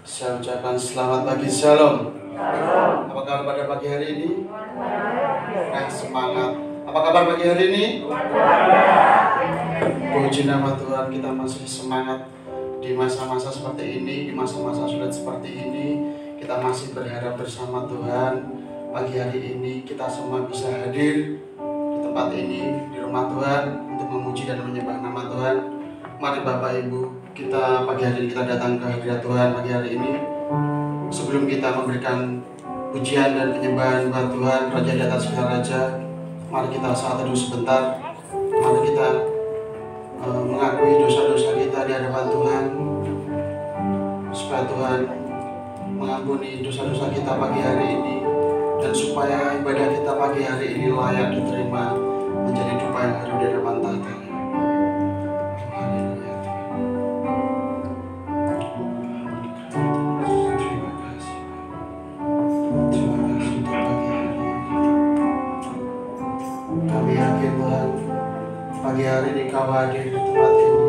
Saya ucapkan selamat pagi, shalom. Apa kabar pada pagi hari ini? Semangat. Apa kabar pagi hari ini? Puji nama Tuhan, kita masih semangat di masa-masa seperti ini, di masa-masa sulit seperti ini. Kita masih berharap bersama Tuhan. Pagi hari ini kita semua bisa hadir di tempat ini, di rumah Tuhan, untuk memuji dan menyembah nama Tuhan. Mari Bapak Ibu, kita pagi hari ini kita datang ke hadirat Tuhan pagi hari ini. Sebelum kita memberikan pujian dan penyembahan buat Tuhan, Raja di atas segala raja, mari kita saat teduh sebentar. Mari kita mengakui dosa-dosa kita di hadapan Tuhan, supaya Tuhan mengampuni dosa-dosa kita pagi hari ini, dan supaya ibadah kita pagi hari ini layak diterima menjadi dupa yang harum di hadapan tahta. Pagi hari ini Kau hadir di tempat ini.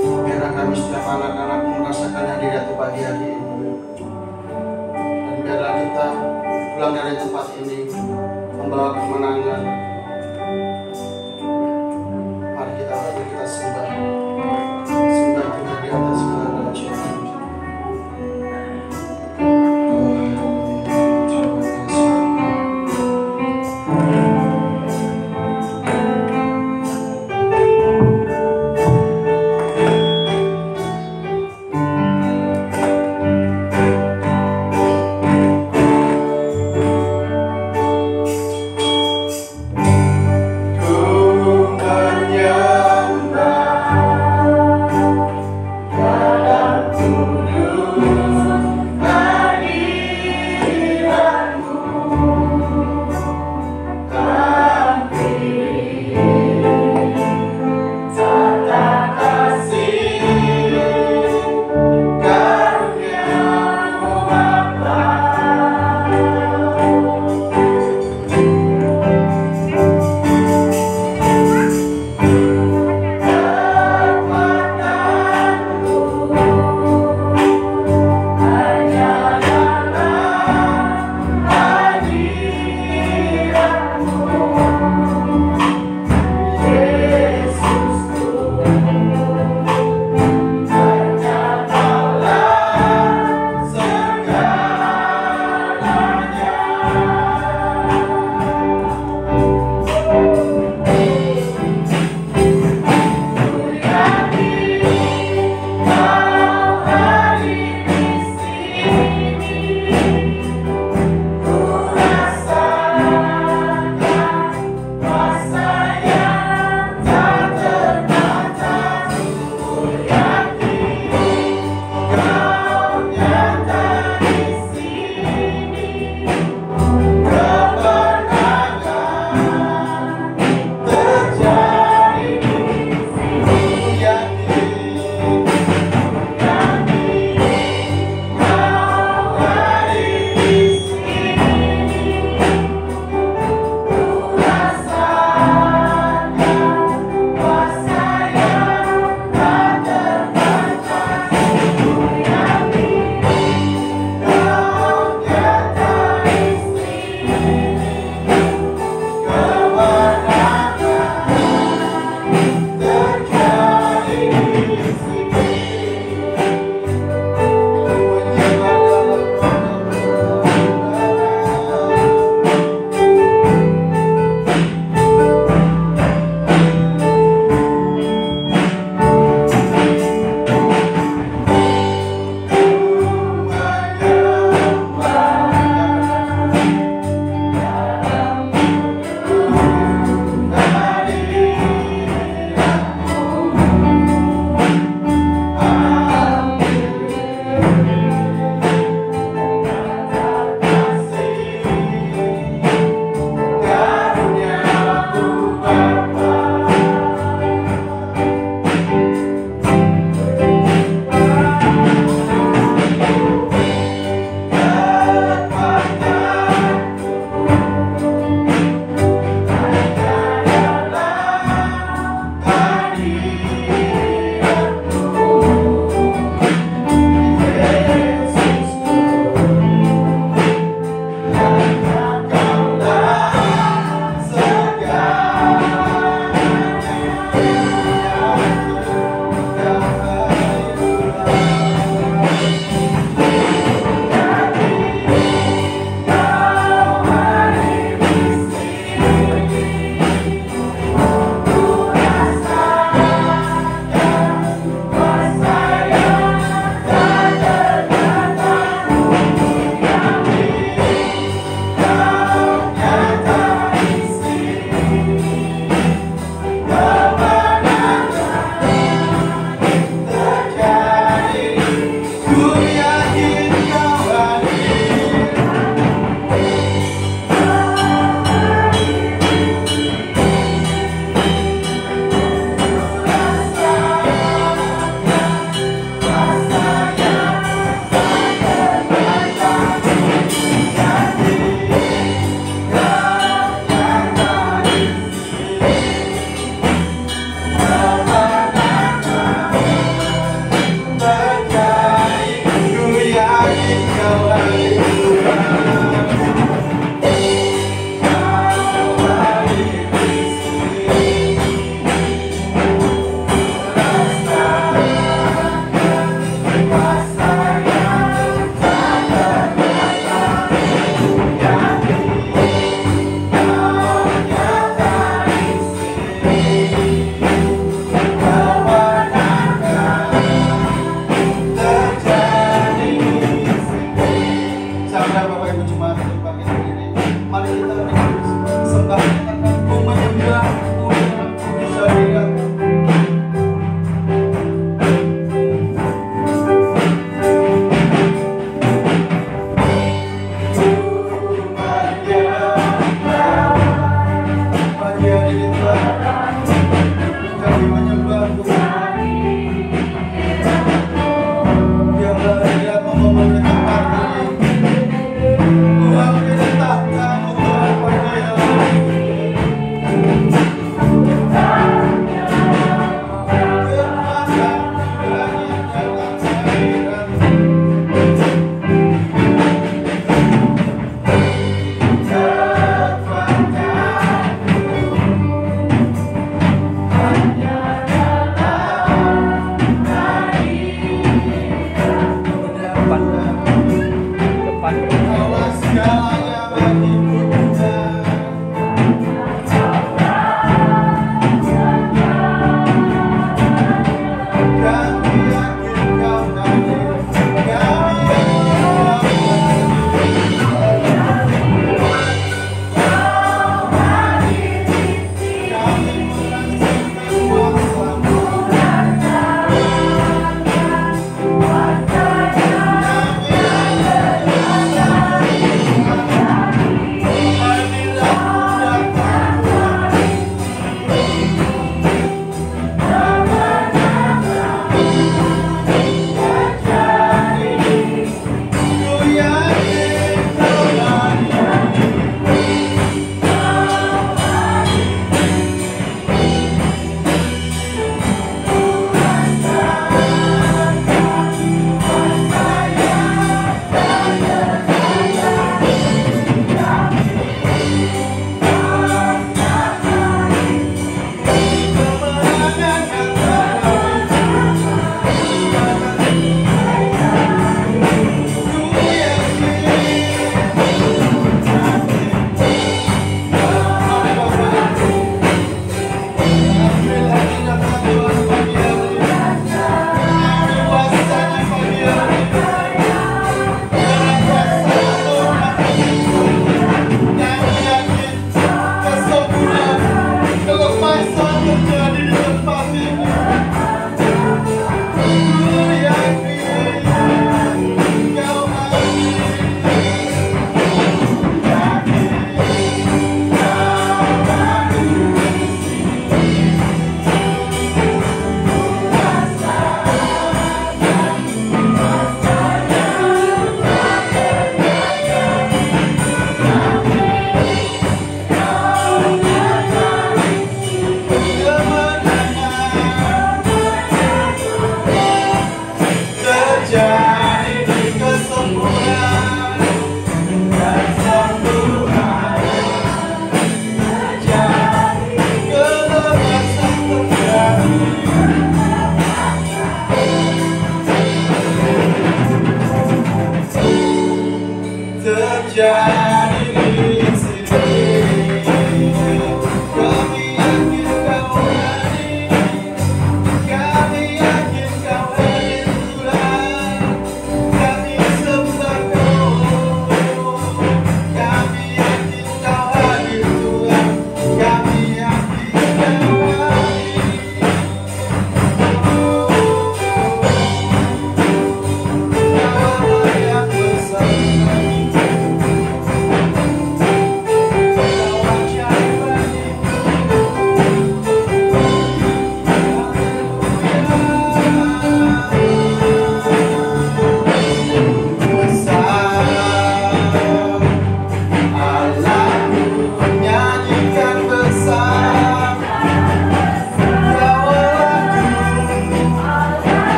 Biarlah kami setiap anak-anak merasakan hadirat pagi hari ini. Dan biarlah kita pulang dari tempat ini membawa kemenangan,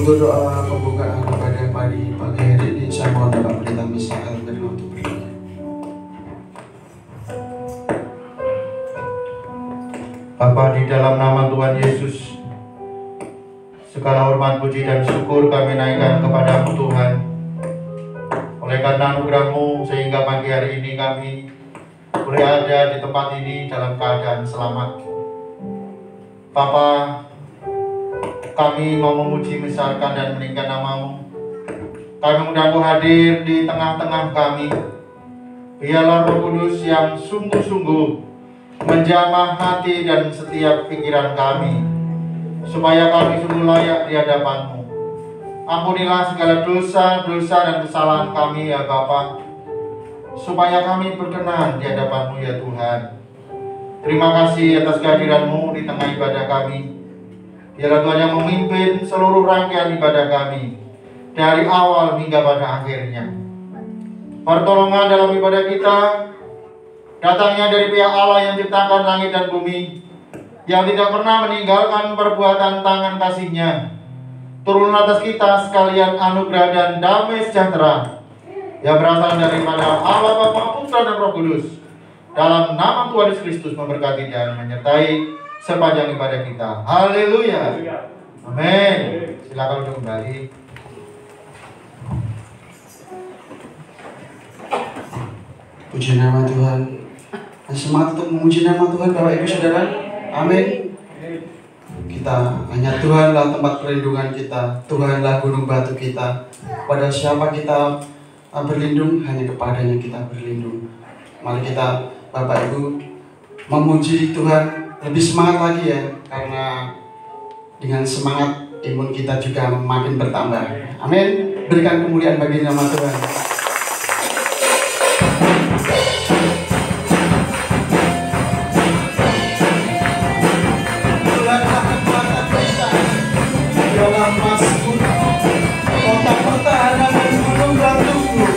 Untuk doa pembukaan pada pagi hari ini, saya mohon Bapak Pendeta Misael berdoa untuk berdoa. Bapa, di dalam nama Tuhan Yesus, segala hormat, puji dan syukur kami naikkan kepadamu Tuhan. Oleh karena anugerah-Mu sehingga pagi hari ini kami boleh ada di tempat ini dalam keadaan selamat. Bapa, kami mau memuji, misalkan dan meninggikan nama-Mu. Kami undang-Mu hadir di tengah-tengah kami. Biarlah Roh Kudus yang sungguh-sungguh menjamah hati dan setiap pikiran kami, supaya kami sungguh layak di hadapan-Mu. Ampunilah segala dosa-dosa dan kesalahan kami ya Bapa, supaya kami berkenan di hadapan-Mu ya Tuhan. Terima kasih atas kehadiran-Mu di tengah ibadah kami. Biarlah Tuhan yang memimpin seluruh rangkaian ibadah kami, dari awal hingga pada akhirnya. Pertolongan dalam ibadah kita datangnya dari pihak Allah yang ciptakan langit dan bumi, yang tidak pernah meninggalkan perbuatan tangan kasih-Nya. Turun atas kita sekalian anugerah dan damai sejahtera yang berasal daripada Allah Bapa, Putra dan Roh Kudus. Dalam nama Tuhan Yesus Kristus memberkati dan menyertai sepanjang ibadah kita. Haleluya. Amin. Silakan untuk kembali. Puji nama Tuhan. Semangat untuk memuji nama Tuhan Bapak Ibu Saudara. Amin. Kita hanya Tuhanlah tempat perlindungan kita, Tuhanlah gunung batu kita. Pada siapa kita berlindung? Hanya kepadanya kita berlindung. Mari kita Bapak Ibu memuji Tuhan lebih semangat lagi ya, karena dengan semangat imun kita juga makin bertambah. Amin. Berikan kemuliaan bagi nama Tuhan. Tuhanlah kekuatan kita, Dialah Mazmur, kota pertahanan dan gunung batuku.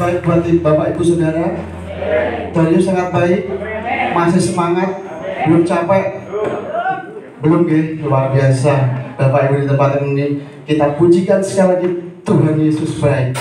baik buat Bapak Ibu Saudara? Tuhan Yesus sangat baik. Masih semangat? Belum capek? Belum nggih? Luar biasa. Bapak Ibu di tempat ini, kita pujikan sekali lagi Tuhan Yesus baik.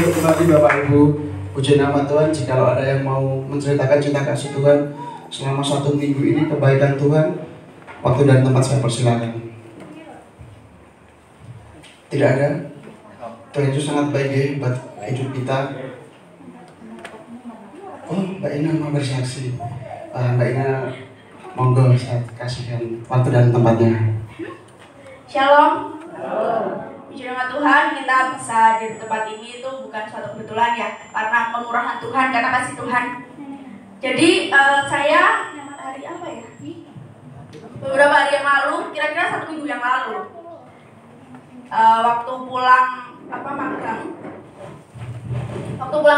Kembali Bapak Ibu, puji nama Tuhan. Jikalau ada yang mau menceritakan cinta kasih Tuhan selama 1 minggu ini, kebaikan Tuhan, waktu dan tempat saya persilakan. Tidak ada? Tuhan itu sangat baik ya buat hidup kita. Oh, Mbak Ina mau bersaksi. Mbak Ina, monggo saya kasihkan waktu dan tempatnya. Shalom. Puji nama Tuhan, kita bisa di tempat ini itu bukan suatu kebetulan ya, karena kemurahan Tuhan, karena kasih Tuhan. Jadi saya hari apa ya? Beberapa hari yang lalu, kira-kira 1 minggu yang lalu, waktu pulang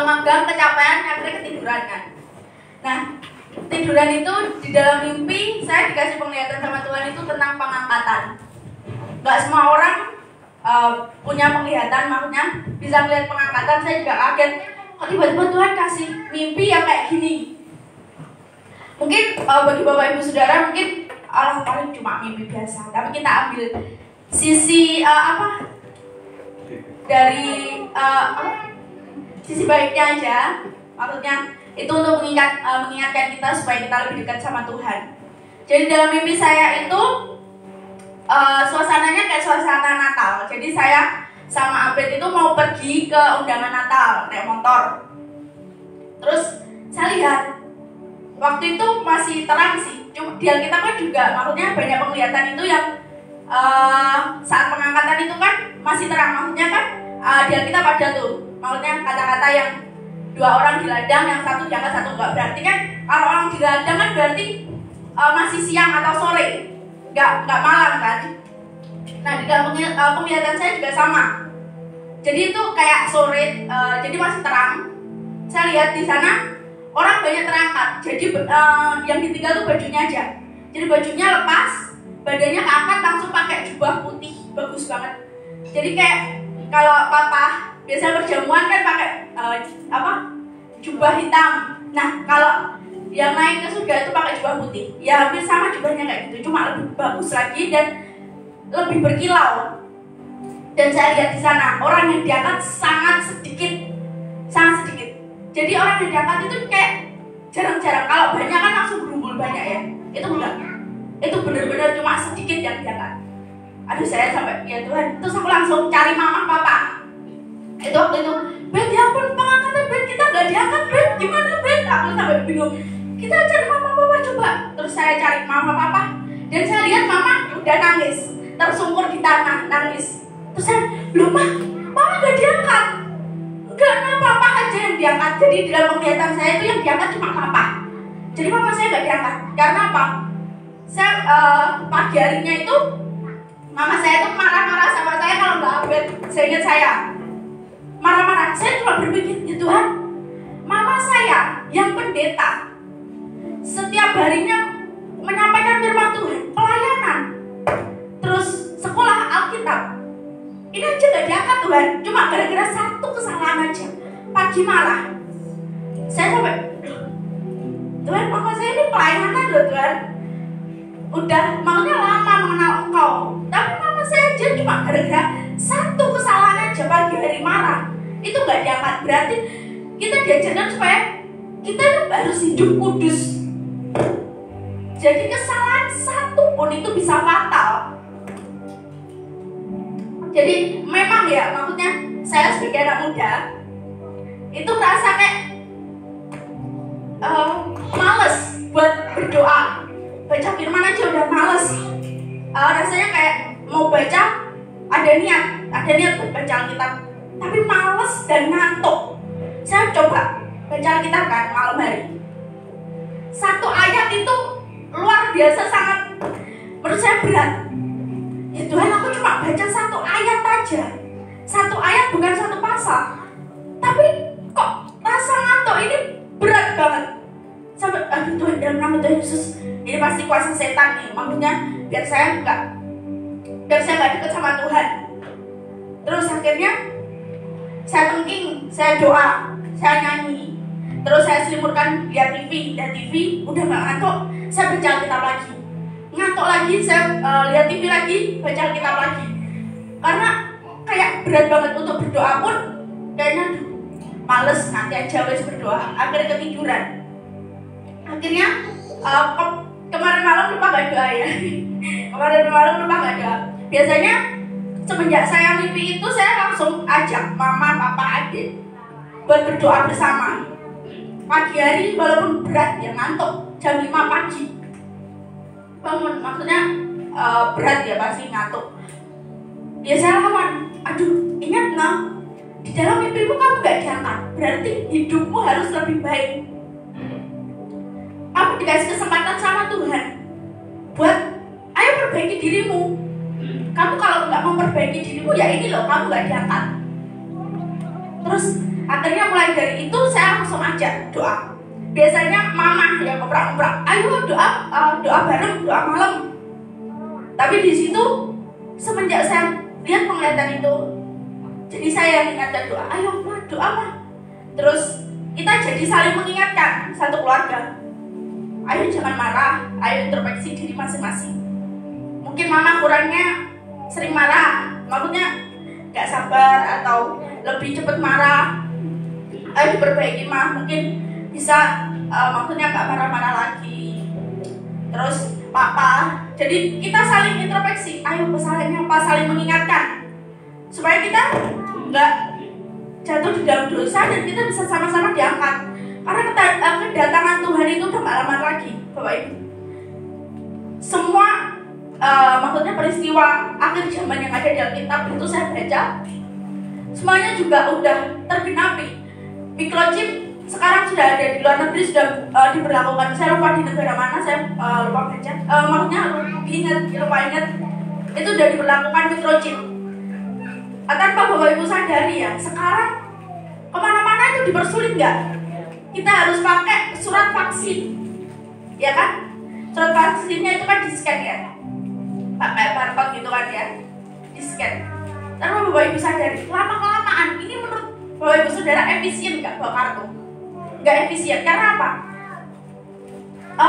magang kecapean, akhirnya ketiduran kan. Nah, tiduran itu di dalam mimpi saya dikasih penglihatan sama Tuhan itu tentang pengangkatan. nggak semua orang punya penglihatan, maksudnya bisa melihat pengangkatan. Saya juga kaget, kok tiba-tiba Tuhan kasih mimpi yang kayak gini. Mungkin bagi Bapak Ibu Saudara mungkin orang paling cuma mimpi biasa, tapi kita ambil sisi dari sisi baiknya aja. Maksudnya itu untuk mengingatkan kita supaya kita lebih dekat sama Tuhan. Jadi dalam mimpi saya itu suasananya kayak suasana Natal. Jadi saya sama Abed itu mau pergi ke undangan Natal naik motor. Terus saya lihat waktu itu masih terang sih. Cuma di Alkitab kan juga maksudnya banyak penglihatan itu yang saat pengangkatan itu kan masih terang. Maksudnya kan di Alkitab ada tuh maksudnya kata-kata yang 2 orang di ladang, yang satu diangkat satu enggak. Berarti kan kalau orang di ladang kan berarti masih siang atau sore, nggak malam kan. Nah di dalam penglihatan saya juga sama. Jadi itu kayak sore, jadi masih terang. Saya lihat di sana orang banyak terangkat. Jadi yang ditinggal tuh bajunya aja. Jadi bajunya lepas, badannya keangkat, langsung pakai jubah putih, bagus banget. Jadi kayak kalau papa biasa perjamuan kan pakai jubah hitam. Nah kalau yang naik ke surga itu pakai jubah putih. Ya hampir sama jubahnya kayak gitu, cuma lebih bagus lagi dan lebih berkilau. Dan saya lihat di sana orang yang diangkat sangat sedikit. Jadi orang yang diangkat itu kayak jarang-jarang. Kalau banyak kan langsung berumpul banyak ya. Itu enggak. Itu benar-benar cuma sedikit yang diangkat. Aduh saya sampai ya Tuhan. Terus aku langsung cari mama papa. Itu waktu itu, Ben ya ampun pengangkatan Ben kita nggak diangkat Ben, gimana Ben? Aku sampai bingung. Kita cari mama papa coba. Terus saya cari mama papa dan saya lihat mama udah nangis, tersungkur di tanah nangis. Terus saya, loh mama nggak diangkat. Enggak, papa aja yang diangkat. Jadi di dalam penglihatan saya itu yang diangkat cuma papa. Jadi mama saya nggak diangkat. Karena apa? Saya pagi harinya itu mama saya itu marah-marah sama saya kalau nggak update. Saya ingat saya marah-marah. Saya cuma berpikir, ya Tuhan, mama saya yang pendeta setiap harinya menyampaikan firman Tuhan, pelayanan, terus sekolah Alkitab, ini aja gak diangkat Tuhan, cuma gara-gara satu kesalahan aja, pagi marah. Saya sampai, Tuhan mama saya ini pelayanan loh Tuhan, udah maunya lama mengenal Engkau, tapi mama saya aja cuma gara-gara satu kesalahan aja pagi hari marah, itu gak diangkat. Berarti kita diajarkan supaya kita harus hidup kudus. Jadi kesalahan satu pun itu bisa fatal. Jadi memang ya, maksudnya saya sebagai anak muda itu merasa kayak males buat berdoa, baca firman aja udah males. Rasanya kayak mau baca ada niat buat baca Alkitab, tapi males dan ngantuk. Saya coba baca Alkitab kan malam hari. Satu ayat itu luar biasa sangat menurut saya berat. Ya Tuhan, aku cuma baca satu ayat aja. Satu ayat bukan satu pasal. Tapi kok rasa ngantuk ini berat banget. Sampai aduh Tuhan, dalam nama Tuhan Yesus, ini pasti kuasa setan nih. Maksudnya biar saya nggak dekat sama Tuhan. Terus akhirnya saya tengking, saya doa, saya nyanyi. Terus saya selimutkan lihat TV, udah gak ngantuk, saya baca Alkitab lagi. Ngantuk lagi, saya lihat TV lagi, baca Alkitab lagi. Karena kayak berat banget untuk berdoa pun, kayaknya males, nanti aja wes berdoa. Akhirnya ketiduran. Akhirnya kemarin malam lupa gak doa ya. Biasanya semenjak saya mimpi itu, saya langsung ajak mama, papa, adik buat berdoa bersama. Pagi hari walaupun berat ya, ngantuk jam 5 pagi bangun, maksudnya berat ya, pasti ngantuk ya. Saya lawan, aduh ingat di dalam mimpimu kamu gak diangkat, berarti hidupmu harus lebih baik. Kamu dikasih kesempatan sama Tuhan buat ayo perbaiki dirimu. Kamu kalau gak memperbaiki dirimu ya ini loh, kamu gak diangkat. Terus akhirnya mulai dari itu saya langsung ajak doa. Biasanya mama yang ngoprak-ngoprak, ayo doa bareng, doa malam. Tapi di situ semenjak saya lihat penglihatan itu, jadi saya yang ingatkan doa, ayo ma, doa ma. Terus kita jadi saling mengingatkan satu keluarga, ayo jangan marah, ayo introspeksi diri masing-masing. Mungkin mama kurangnya sering marah, maksudnya gak sabar atau lebih cepat marah, ayo diperbaiki mah, mungkin bisa maksudnya gak marah-marah lagi. Terus papa, jadi kita saling introspeksi, ayo kesalahannya apa, saling mengingatkan supaya kita nggak jatuh di dalam dosa dan kita bisa sama-sama diangkat. Karena kedatangan Tuhan itu udah gak lama lagi, Bapak Ibu. Semua maksudnya peristiwa akhir zaman yang ada di Alkitab itu saya baca, semuanya juga udah tergenapi. Microchip sekarang sudah ada di luar negeri, sudah diberlakukan. Saya lupa di negara mana, saya lupa baca. Maksudnya lupa ingat itu sudah diberlakukan microchip. Tanpa Bapak Ibu sadari ya, sekarang kemana-mana itu dipersulit nggak? Kita harus pakai surat vaksin, ya kan? Surat vaksinnya itu kan di-scan ya, pakai barcode gitu kan ya, di-scan. Tanpa Bapak Ibu sadari, lama-kelamaan ini menurut Bapak Ibu Saudara efisien nggak bawa kartu? Nggak efisien, karena apa?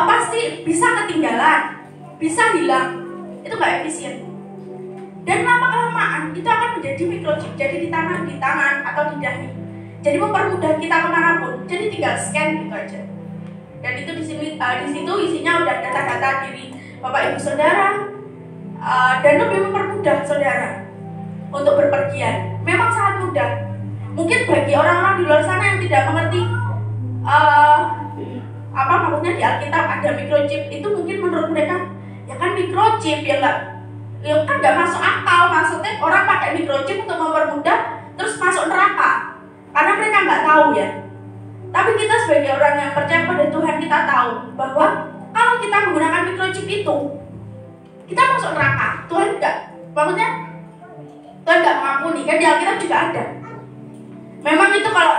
Pasti bisa ketinggalan, bisa hilang, itu nggak efisien. Dan lama-kelamaan itu akan menjadi microchip, jadi di tangan atau di dahi. Jadi mempermudah kita kemanapun. Jadi tinggal scan gitu aja. Dan itu di situ isinya udah data-data diri Bapak Ibu Saudara, dan lebih mempermudah saudara untuk berpergian. Memang sangat mudah. Mungkin bagi orang-orang di luar sana yang tidak mengerti apa maksudnya di Alkitab ada microchip, itu mungkin menurut mereka ya kan microchip ya kan nggak masuk akal. Maksudnya orang pakai microchip untuk mempermudah terus masuk neraka, karena mereka nggak tahu ya. Tapi kita sebagai orang yang percaya pada Tuhan, kita tahu bahwa kalau kita menggunakan microchip itu kita masuk neraka. Tuhan nggak, maksudnya Tuhan nggak mengampuni. Kan di Alkitab juga ada. Memang itu kalau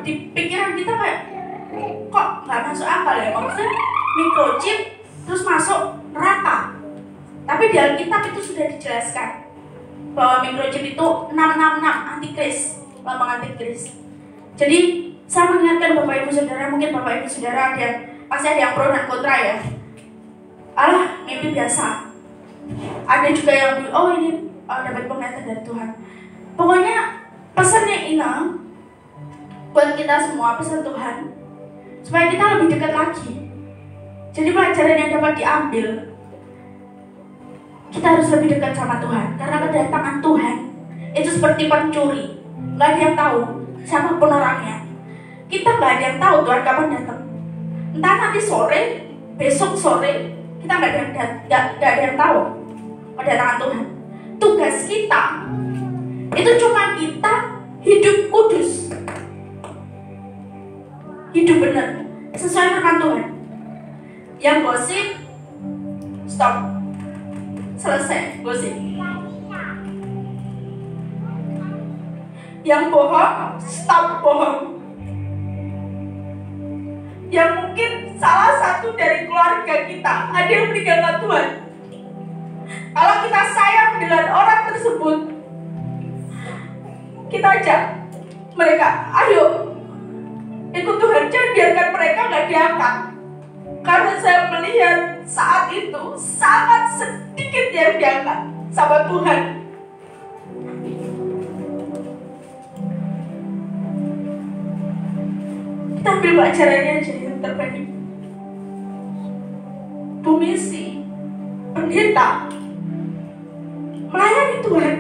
di pikiran kita kayak kok nggak masuk akal ya, maksudnya microchip terus masuk neraka. Tapi di Alkitab itu sudah dijelaskan bahwa microchip itu 666 antikris, lambang antikris. Jadi saya mengingatkan Bapak Ibu Saudara, mungkin Bapak Ibu Saudara ada pasti ada yang pro dan kontra ya. Alah, mimpi biasa. Ada juga yang oh ini dapat penglihatan dari Tuhan. Pokoknya pesannya ini buat kita semua, pesan Tuhan supaya kita lebih dekat lagi. Jadi pelajaran yang dapat diambil, kita harus lebih dekat sama Tuhan. Karena kedatangan Tuhan itu seperti pencuri, nggak ada yang tahu siapapun orangnya. Kita nggak ada yang tahu Tuhan kapan datang. Entah nanti sore, besok sore, kita nggak ada yang tahu kedatangan Tuhan. Tugas kita itu cuma kita hidup kudus, hidup benar sesuai firman Tuhan. Yang gosip, stop, selesai gosip. Yang bohong, stop bohong. Yang mungkin salah satu dari keluarga kita ada yang meninggalkan Tuhan, kalau kita sayang dengan orang tersebut, kita ajak mereka, ayo ikut Tuhan, jangan biarkan mereka nggak diangkat. Karena saya melihat saat itu sangat sedikit yang diangkat sama Tuhan. Kita ambil pelajarannya aja yang terbaik. Bu Misi, pendeta, melayani Tuhan,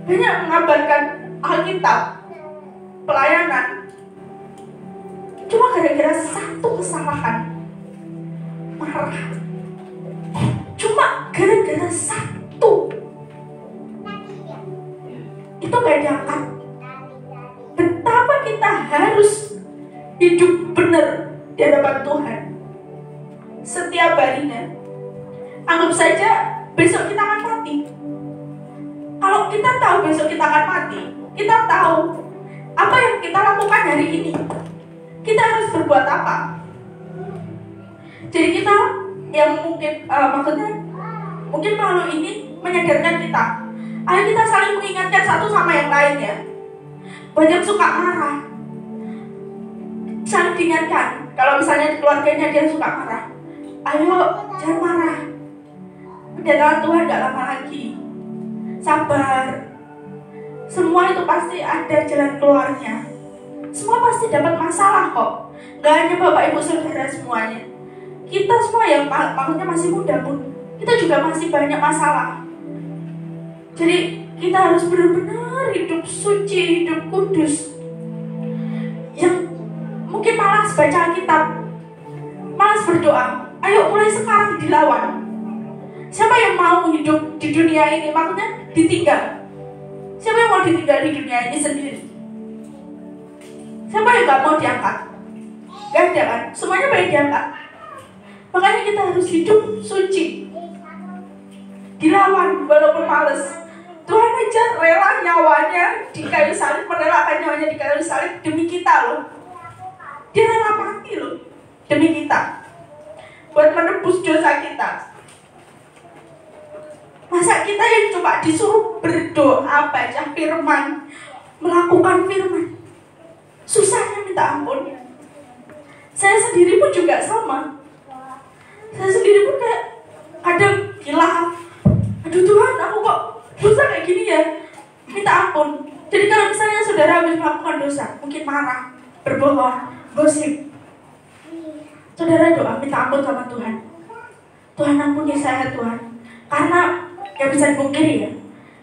banyak mengabarkan Alkitab, pelayanan, cuma gara-gara satu kesalahan, marah. Cuma gara-gara satu, itu gak diangkat. Betapa kita harus hidup benar di hadapan Tuhan setiap harinya. Anggap saja besok kita akan mati. Kalau kita tahu besok kita akan mati, kita tahu apa yang kita lakukan hari ini, kita harus berbuat apa. Jadi kita yang mungkin maksudnya mungkin malu ini menyadarkan kita. Ayo kita saling mengingatkan satu sama yang lain ya. Buat yang suka marah, saling diingatkan. Kalau misalnya di keluarganya dia suka marah, ayo jangan marah. Kedatangan Tuhan gak lama lagi. Sabar. Semua itu pasti ada jalan keluarnya. Semua pasti dapat masalah kok. Gak hanya Bapak Ibu Saudara semuanya. Kita semua yang maksudnya masih muda pun, kita juga masih banyak masalah. Jadi kita harus benar-benar hidup suci, hidup kudus. Yang mungkin malas baca Alkitab, malas berdoa, ayo mulai sekarang dilawan. Siapa yang mau hidup di dunia ini, maksudnya ditinggal? Siapa yang mau ditinggal di dunia ini sendiri? Siapa yang gak mau diangkat? Gak ada kan? Semuanya pengen diangkat. Makanya kita harus hidup suci, dilawan walaupun males. Tuhan aja rela nyawanya di kayu salib, merelakan nyawanya di kayu salib demi kita loh. Dia rela mati loh demi kita, buat menebus dosa kita. Masa kita yang cuma disuruh berdoa, baca firman, melakukan firman, susahnya minta ampun. Saya sendiri pun juga sama. Saya sendiri pun kayak kadang gila, aduh Tuhan, aku kok dosa kayak gini ya, minta ampun. Jadi kalau misalnya saudara habis melakukan dosa, mungkin marah, berbohong, gosip, saudara doa minta ampun sama Tuhan. Tuhan ampuni saya Tuhan. Karena gak bisa dipungkiri ya,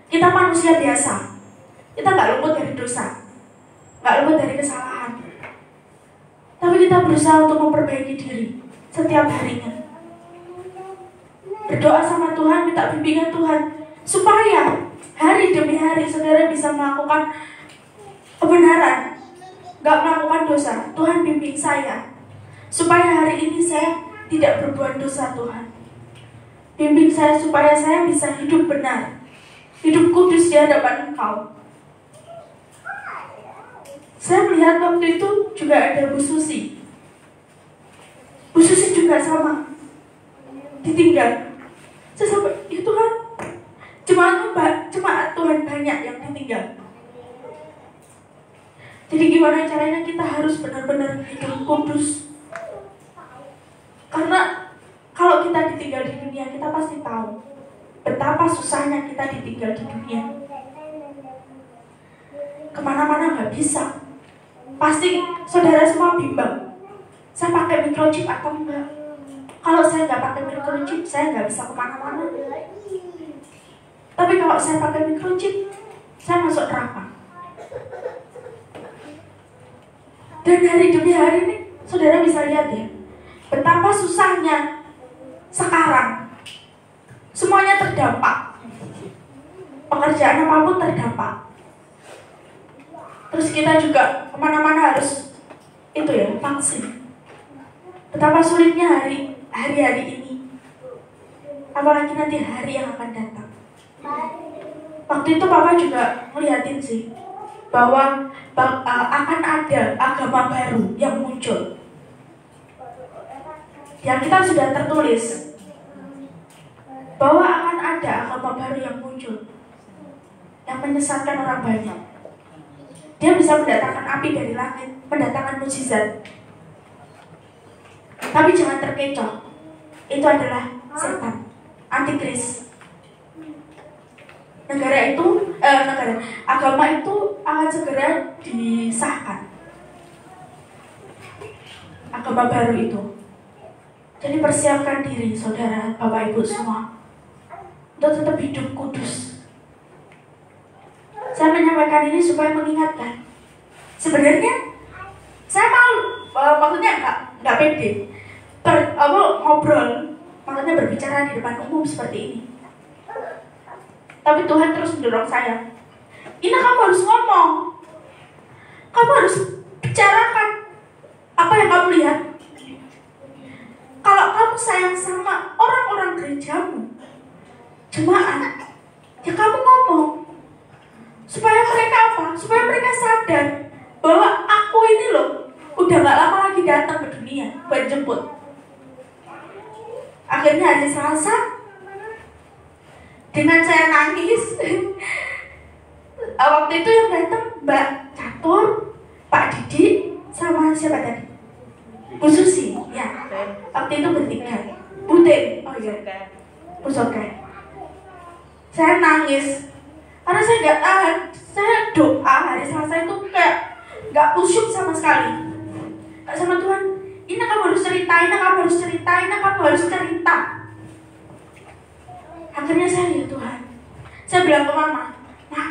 kita manusia biasa. Kita gak luput dari dosa, gak luput dari kesalahan. Tapi kita berusaha untuk memperbaiki diri setiap harinya. Berdoa sama Tuhan, minta bimbingan Tuhan, supaya hari demi hari saudara bisa melakukan kebenaran, gak melakukan dosa. Tuhan bimbing saya, supaya hari ini saya tidak berbuat dosa Tuhan. Bimbing saya supaya saya bisa hidup benar, hidup kudus di hadapan Engkau. Saya melihat waktu itu juga ada Bu Susi. Bu Susi juga sama, ditinggal. Saya sampai, ya Tuhan, jemaat Tuhan banyak yang ditinggal. Jadi gimana caranya kita harus benar-benar hidup kudus? Karena kalau kita ditinggal di dunia, kita pasti tahu betapa susahnya kita ditinggal di dunia. Kemana-mana gak bisa. Pasti saudara semua bimbang, saya pakai microchip atau enggak? Kalau saya nggak pakai microchip, saya nggak bisa kemana-mana. Tapi kalau saya pakai microchip, saya masuk neraka. Dan hari demi hari ini, saudara bisa lihat ya, betapa susahnya sekarang. Semuanya terdampak. Pekerjaan apapun terdampak. Terus kita juga kemana-mana harus itu ya, vaksin. Betapa sulitnya hari-hari ini. Apalagi nanti hari yang akan datang. Waktu itu Papa juga ngeliatin sih, bahwa akan ada agama baru yang muncul. Yang kita sudah tertulis bahwa akan ada agama baru yang muncul, yang menyesatkan orang banyak. Dia bisa mendatangkan api dari langit, mendatangkan mukjizat. Tapi jangan terkecoh, itu adalah setan, antikris. Agama itu akan segera disahkan. Agama baru itu. Jadi persiapkan diri saudara, Bapak Ibu semua, untuk tetap hidup kudus. Saya menyampaikan ini supaya mengingatkan. Sebenarnya saya maksudnya nggak pede ngobrol, maksudnya berbicara di depan umum seperti ini. Tapi Tuhan terus mendorong saya, Ina, kamu harus ngomong, kamu harus bicarakan apa yang kamu lihat. Kalau kamu sayang sama orang-orang gerejamu, jemaat, ya kamu ngomong. Supaya mereka apa? Supaya mereka sadar bahwa aku ini loh udah gak lama lagi datang ke dunia buat jemput. Akhirnya hari Selasa dengan saya nangis. Waktu itu yang datang Mbak Catur, Pak Didi, sama siapa tadi? Bu Susi, ya. Waktu itu bertiga. Butin, oh iya, Bu Sokai. Saya nangis karena saya nggak tahan. Saya doa hari Selasa itu kayak nggak khusyuk sama sekali. Kak sama Tuhan, ini kamu harus cerita, ini kamu harus cerita, ini kamu harus cerita. Akhirnya saya lihat Tuhan. Saya bilang ke Mama, Nah,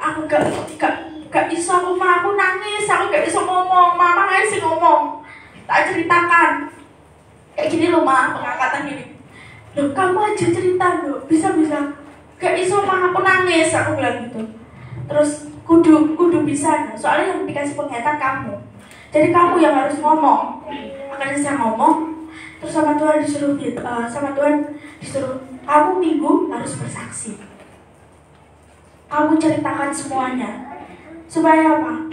aku gak iso, aku nangis, aku gak iso ngomong. Mama aja sih ngomong, tak ceritakan. Kayak gini loh Ma, pengangkatan gini. Loh kamu aja cerita loh, bisa-bisa. Gak iso Ma, aku nangis, aku bilang gitu. Terus kudu bisa, soalnya yang dikasih penglihatan kamu. Jadi kamu yang harus ngomong. Akhirnya saya ngomong, terus sama Tuhan disuruh kamu minggu harus bersaksi. Kamu ceritakan semuanya. Supaya apa?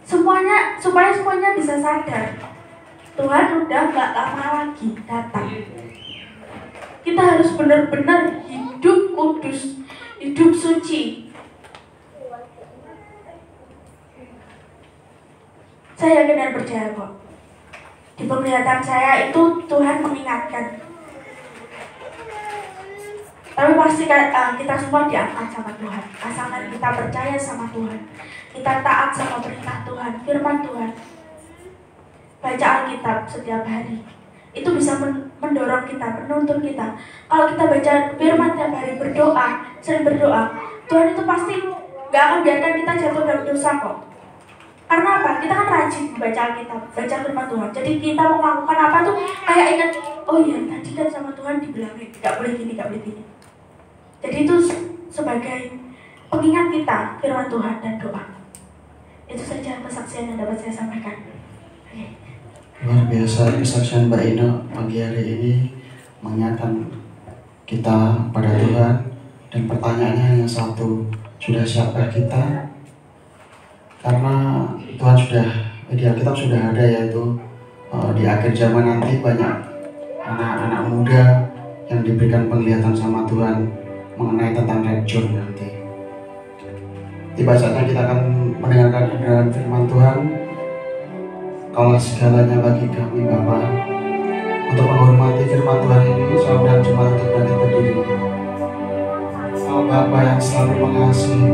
Supaya semuanya bisa sadar. Tuhan udah gak lama lagi datang. Kita harus benar-benar hidup kudus, hidup suci. Saya yakin dan percaya kok. Di penglihatan saya itu Tuhan mengingatkan. Tapi pasti kita semua diangkat sama Tuhan. Asalkan kita percaya sama Tuhan, kita taat sama perintah Tuhan, firman Tuhan. Baca Alkitab setiap hari. Itu bisa mendorong kita, menuntun kita. Kalau kita baca firman tiap hari, berdoa, sering berdoa, Tuhan itu pasti gak akan biarkan kita jatuh dalam dosa kok. Karena apa? Kita kan rajin baca Alkitab, baca firman Tuhan. Jadi kita mau melakukan apa tuh kayak ingat, oh iya tadi kan sama Tuhan dibilangin gak boleh gini, gak boleh gini. Jadi itu sebagai pengingat kita firman Tuhan dan doa. Itu saja kesaksian yang dapat saya sampaikan. Okay. Luar biasa kesaksian Mbak Ina pagi hari ini mengingatkan kita pada Tuhan. Dan pertanyaannya hanya satu, sudah siapkah kita? Karena Tuhan sudah, di Alkitab sudah ada, yaitu di akhir zaman nanti banyak anak-anak muda yang diberikan penglihatan sama Tuhan mengenai tentang rapture nanti. Tiba saatnya kita akan mendengarkan kebenaran firman Tuhan. Kaulah segalanya bagi kami Bapa. Untuk menghormati firman Tuhan ini, saya undang jemaat untuk bangkit berdiri. Oh Bapa yang selalu mengasihi,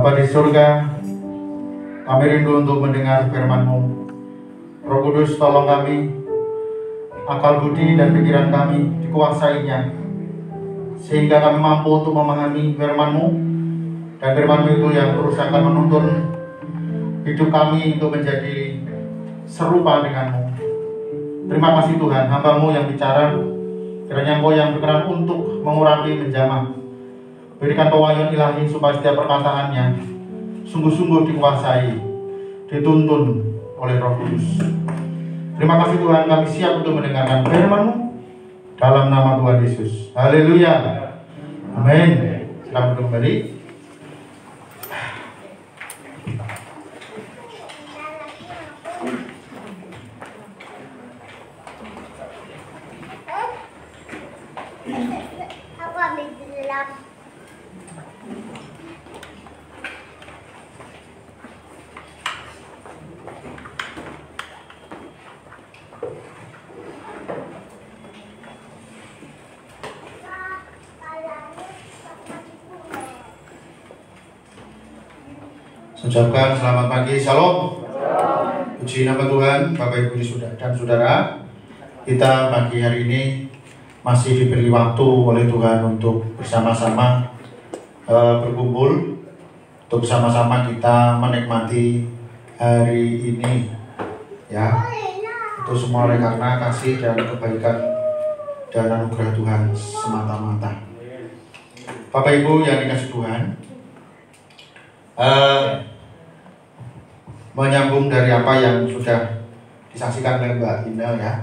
Bapa di surga, kami rindu untuk mendengar firman-Mu. Roh Kudus, tolong kami, akal budi dan pikiran kami dikuasainya, sehingga kami mampu untuk memahami firman-Mu, dan firman-Mu itu yang terus akan menuntun hidup kami untuk menjadi serupa dengan-Mu. Terima kasih Tuhan, hamba-Mu yang bicara, kiranya Engkau yang berkenan untuk mengurapi, menjamah. Berikan pewahyuan ilahi supaya setiap perkataannya sungguh-sungguh dikuasai, dituntun oleh Roh Kudus. Terima kasih Tuhan, kami siap untuk mendengarkan firman-Mu dalam nama Tuhan Yesus. Haleluya. Amin. Selamat kembali. Ucapkan selamat pagi, shalom. Puji nama Tuhan, Bapak Ibu dan Saudara. Kita pagi hari ini masih diberi waktu oleh Tuhan untuk bersama-sama berkumpul, untuk bersama-sama kita menikmati hari ini, ya. Itu semua oleh karena kasih dan kebaikan dan anugerah Tuhan semata-mata. Bapak Ibu yang dikasih Tuhan, menyambung dari apa yang sudah disaksikan oleh Mbak Indah, ya.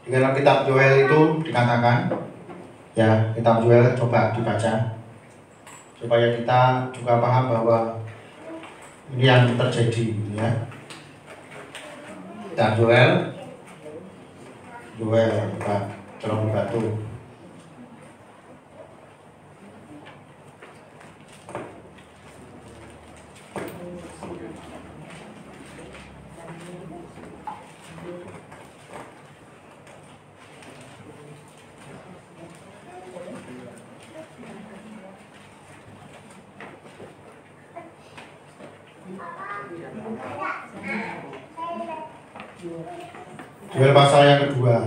Di dalam kitab Yoel itu dikatakan, ya, kitab Yoel coba dibaca supaya kita juga paham bahwa ini yang terjadi, ya. Kitab Yoel Pak Colong Batu. Yoel pasal yang kedua.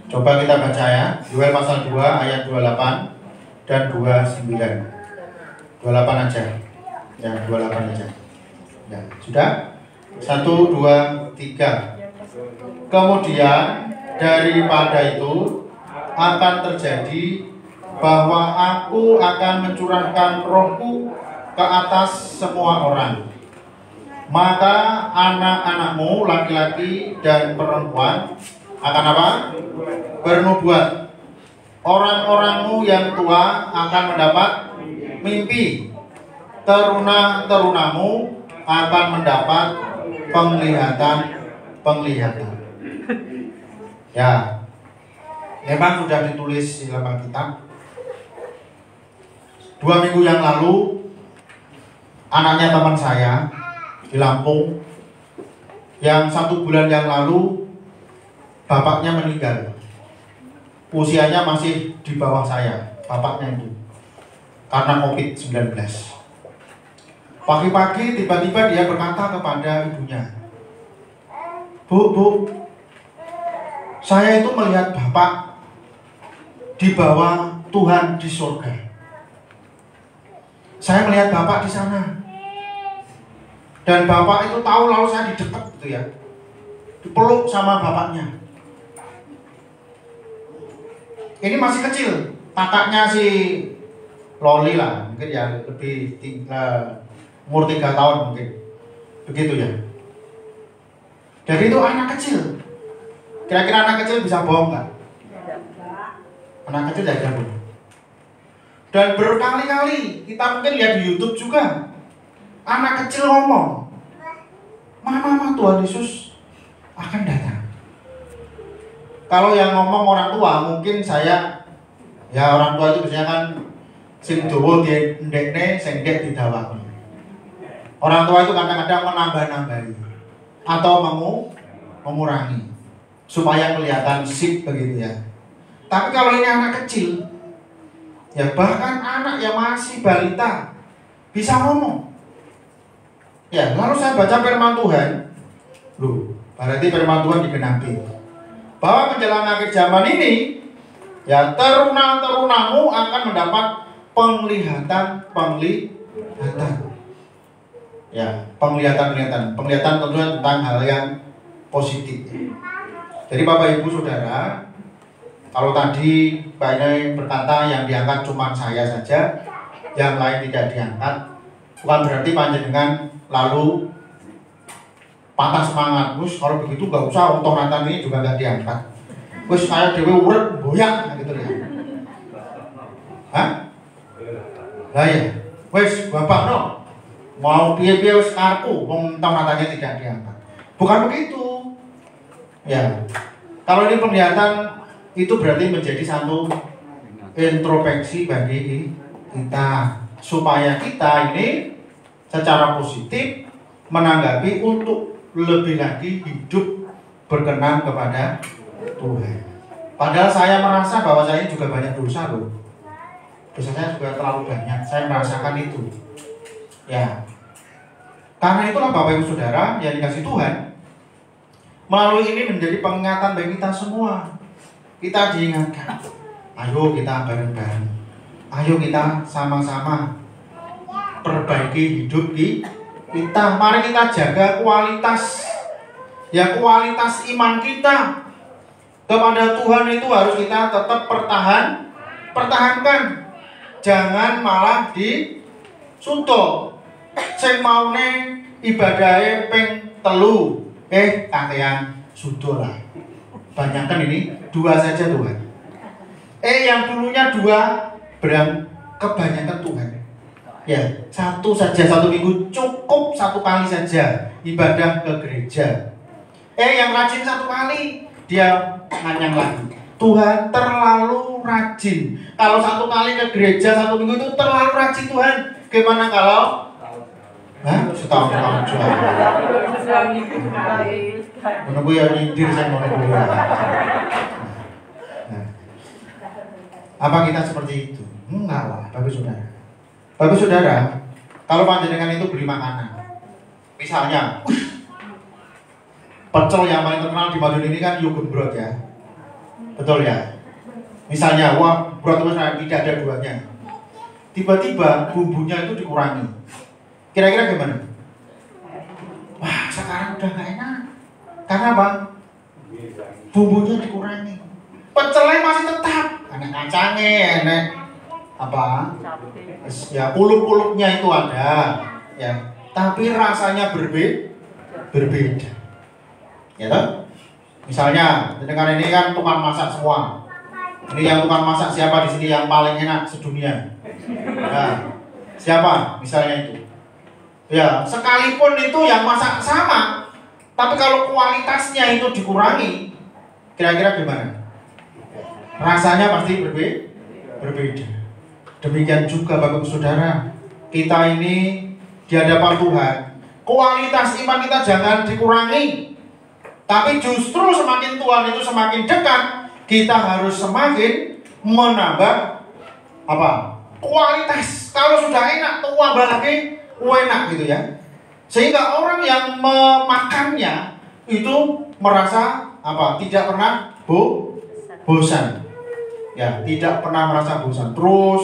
Coba kita baca, ya. Yoel pasal 2 ayat 28 dan 29. 28 aja. Ya, 28 aja. Ya, sudah? 1, 2, 3. Kemudian daripada itu akan terjadi bahwa aku akan mencurahkan rohku ke atas semua orang. Maka anak-anakmu laki-laki dan perempuan akan apa? Bernubuat. Orang-orangmu yang tua akan mendapat mimpi. Teruna-terunamu akan mendapat penglihatan. Ya, memang sudah ditulis di dalam kitab. 2 minggu yang lalu, anaknya teman saya di Lampung, yang 1 bulan yang lalu bapaknya meninggal. Usianya masih di bawah saya, bapaknya itu, karena COVID-19. Pagi-pagi tiba-tiba dia berkata kepada ibunya, Bu, saya itu melihat Bapak di bawah Tuhan di surga. Saya melihat Bapak di sana. Dan Bapak itu tahu lalu saya di dekat gitu, ya. Dipeluk sama bapaknya. Ini masih kecil, kakaknya si Loli lah, mungkin ya lebih umur 3 tahun mungkin. Begitu, ya. Jadi itu anak kecil. Kira-kira anak kecil bisa bohong nggak? Anak kecil tidak bohong. Dan berkali-kali kita mungkin lihat di YouTube juga, anak kecil ngomong, Mama Tuhan Yesus akan datang. Kalau yang ngomong orang tua, mungkin saya, ya orang tua itu biasanya kan sing Jawa ndekne, sing ndek didawakne. Orang tua itu kadang-kadang menambah-nambahi atau mengurangi. supaya kelihatan sip begitu ya. Tapi kalau ini anak kecil, ya bahkan anak yang masih balita bisa ngomong. Ya, lalu saya baca firman Tuhan. Loh, berarti firman Tuhan digenapi. Bahwa menjelang akhir zaman ini, ya teruna-terunamu akan mendapat penglihatan. Ya, penglihatan tentunya tentang hal yang positif. Jadi Bapak Ibu Saudara, kalau tadi Pak Inai berkata yang diangkat cuma saya saja, yang lain tidak diangkat, bukan berarti panjenengan lalu patah semangat. Terus kalau begitu nggak usah untuk Nathan ini juga nggak diangkat. Terus saya dewe urut boyang gitu ya. Hah? Lah ya, wes Bapak no mau piye-piye wis karepku wong Nathannya tidak diangkat. Bukan begitu. Ya. Kalau ini penglihatan itu berarti menjadi satu introspeksi bagi kita supaya kita ini secara positif menanggapi untuk lebih lagi hidup berkenan kepada Tuhan. Padahal saya merasa bahwa saya juga banyak dosa loh. Dosa saya juga terlalu banyak. Saya merasakan itu. Ya. Karena itulah Bapak Ibu Saudara yang dikasih Tuhan, melalui ini menjadi pengingatan bagi kita semua. Kita diingatkan, ayo kita bareng-bareng, ayo kita sama-sama perbaiki hidup kita. Mari kita jaga kualitas iman kita kepada Tuhan itu harus kita tetap pertahankan. Jangan malah disuntuk. Sing maune ibadahe ping 3, kakean sudo lah. Banyakkan ini 2 saja Tuhan. Yang dulunya 2 kebanyakan Tuhan. Ya, 1 saja, 1 minggu cukup 1 kali saja ibadah ke gereja. Yang rajin 1 kali dia nganyang lagi. Tuhan terlalu rajin. Kalau 1 kali ke gereja 1 minggu itu terlalu rajin Tuhan. Gimana kalau setahun juga. Menunggu yang nyindir saya mau menunggu. Apa kita seperti itu? Enggak lah, Bapak Saudara. Bapak Saudara, kalau panjenengan itu beli makanan, misalnya, pecel yang paling terkenal di Madiun ini kan Yugun Brot ya, betul ya. Misalnya, wah brot itu tidak ada duanya. Tiba-tiba bumbunya itu dikurangi. Kira-kira gimana? Wah, sekarang udah gak enak. Karena apa? Bumbunya dikurangi. Pecelnya masih tetap. Enak kacangnya, enak apa? Ya, kulup-kulupnya itu ada. Ya, tapi rasanya berbeda. Ya toh? Misalnya, dengan ini kan tukang masak semua. Ini yang tukang masak siapa di sini yang paling enak sedunia? Nah, siapa? Misalnya itu. Ya, sekalipun itu yang masak sama, tapi kalau kualitasnya itu dikurangi, kira-kira gimana? Rasanya pasti berbeda. Demikian juga Bapak Saudara, kita ini di hadapan Tuhan, kualitas iman kita jangan dikurangi, tapi justru semakin Tuhan itu semakin dekat, kita harus semakin menambah apa? Kualitas. Kalau sudah enak, tambah lagi enak gitu ya. Sehingga orang yang memakannya itu merasa apa? Tidak pernah bosan. Ya, tidak pernah merasa bosan. Terus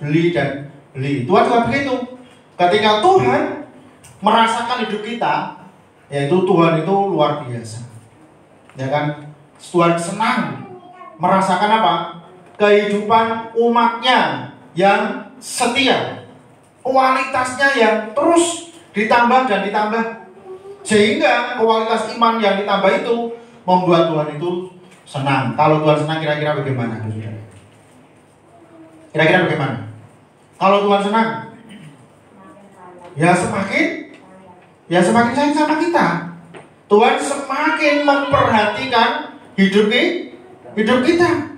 beli. Tuhan juga begitu. Ketika Tuhan merasakan hidup kita, yaitu Tuhan itu luar biasa. Ya kan? Tuhan senang merasakan apa? Kehidupan umatnya yang setia, kualitasnya yang terus ditambah dan ditambah, sehingga kualitas iman yang ditambah itu membuat Tuhan itu senang. Kalau Tuhan senang, kira-kira bagaimana? Kira-kira bagaimana? Kalau Tuhan senang, ya semakin sayang sama kita. Tuhan semakin memperhatikan hidup kita.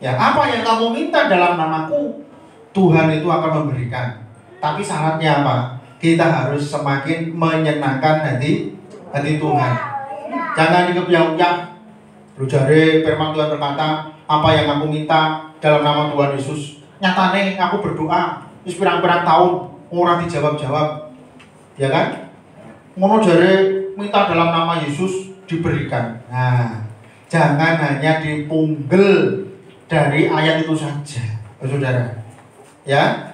Ya, apa yang kamu minta dalam namaku, Tuhan itu akan memberikan. Tapi syaratnya apa? Kita harus semakin menyenangkan hati Tuhan. Jangan dikebiang-biang. Lu jare firman Tuhan berkata, apa yang aku minta dalam nama Tuhan Yesus, nyatane aku berdoa wis pirang-pirang tahun ora dijawab-jawab. Ya kan? Ngono jare minta dalam nama Yesus diberikan. Nah, jangan hanya dipunggel dari ayat itu saja, saudara. Ya,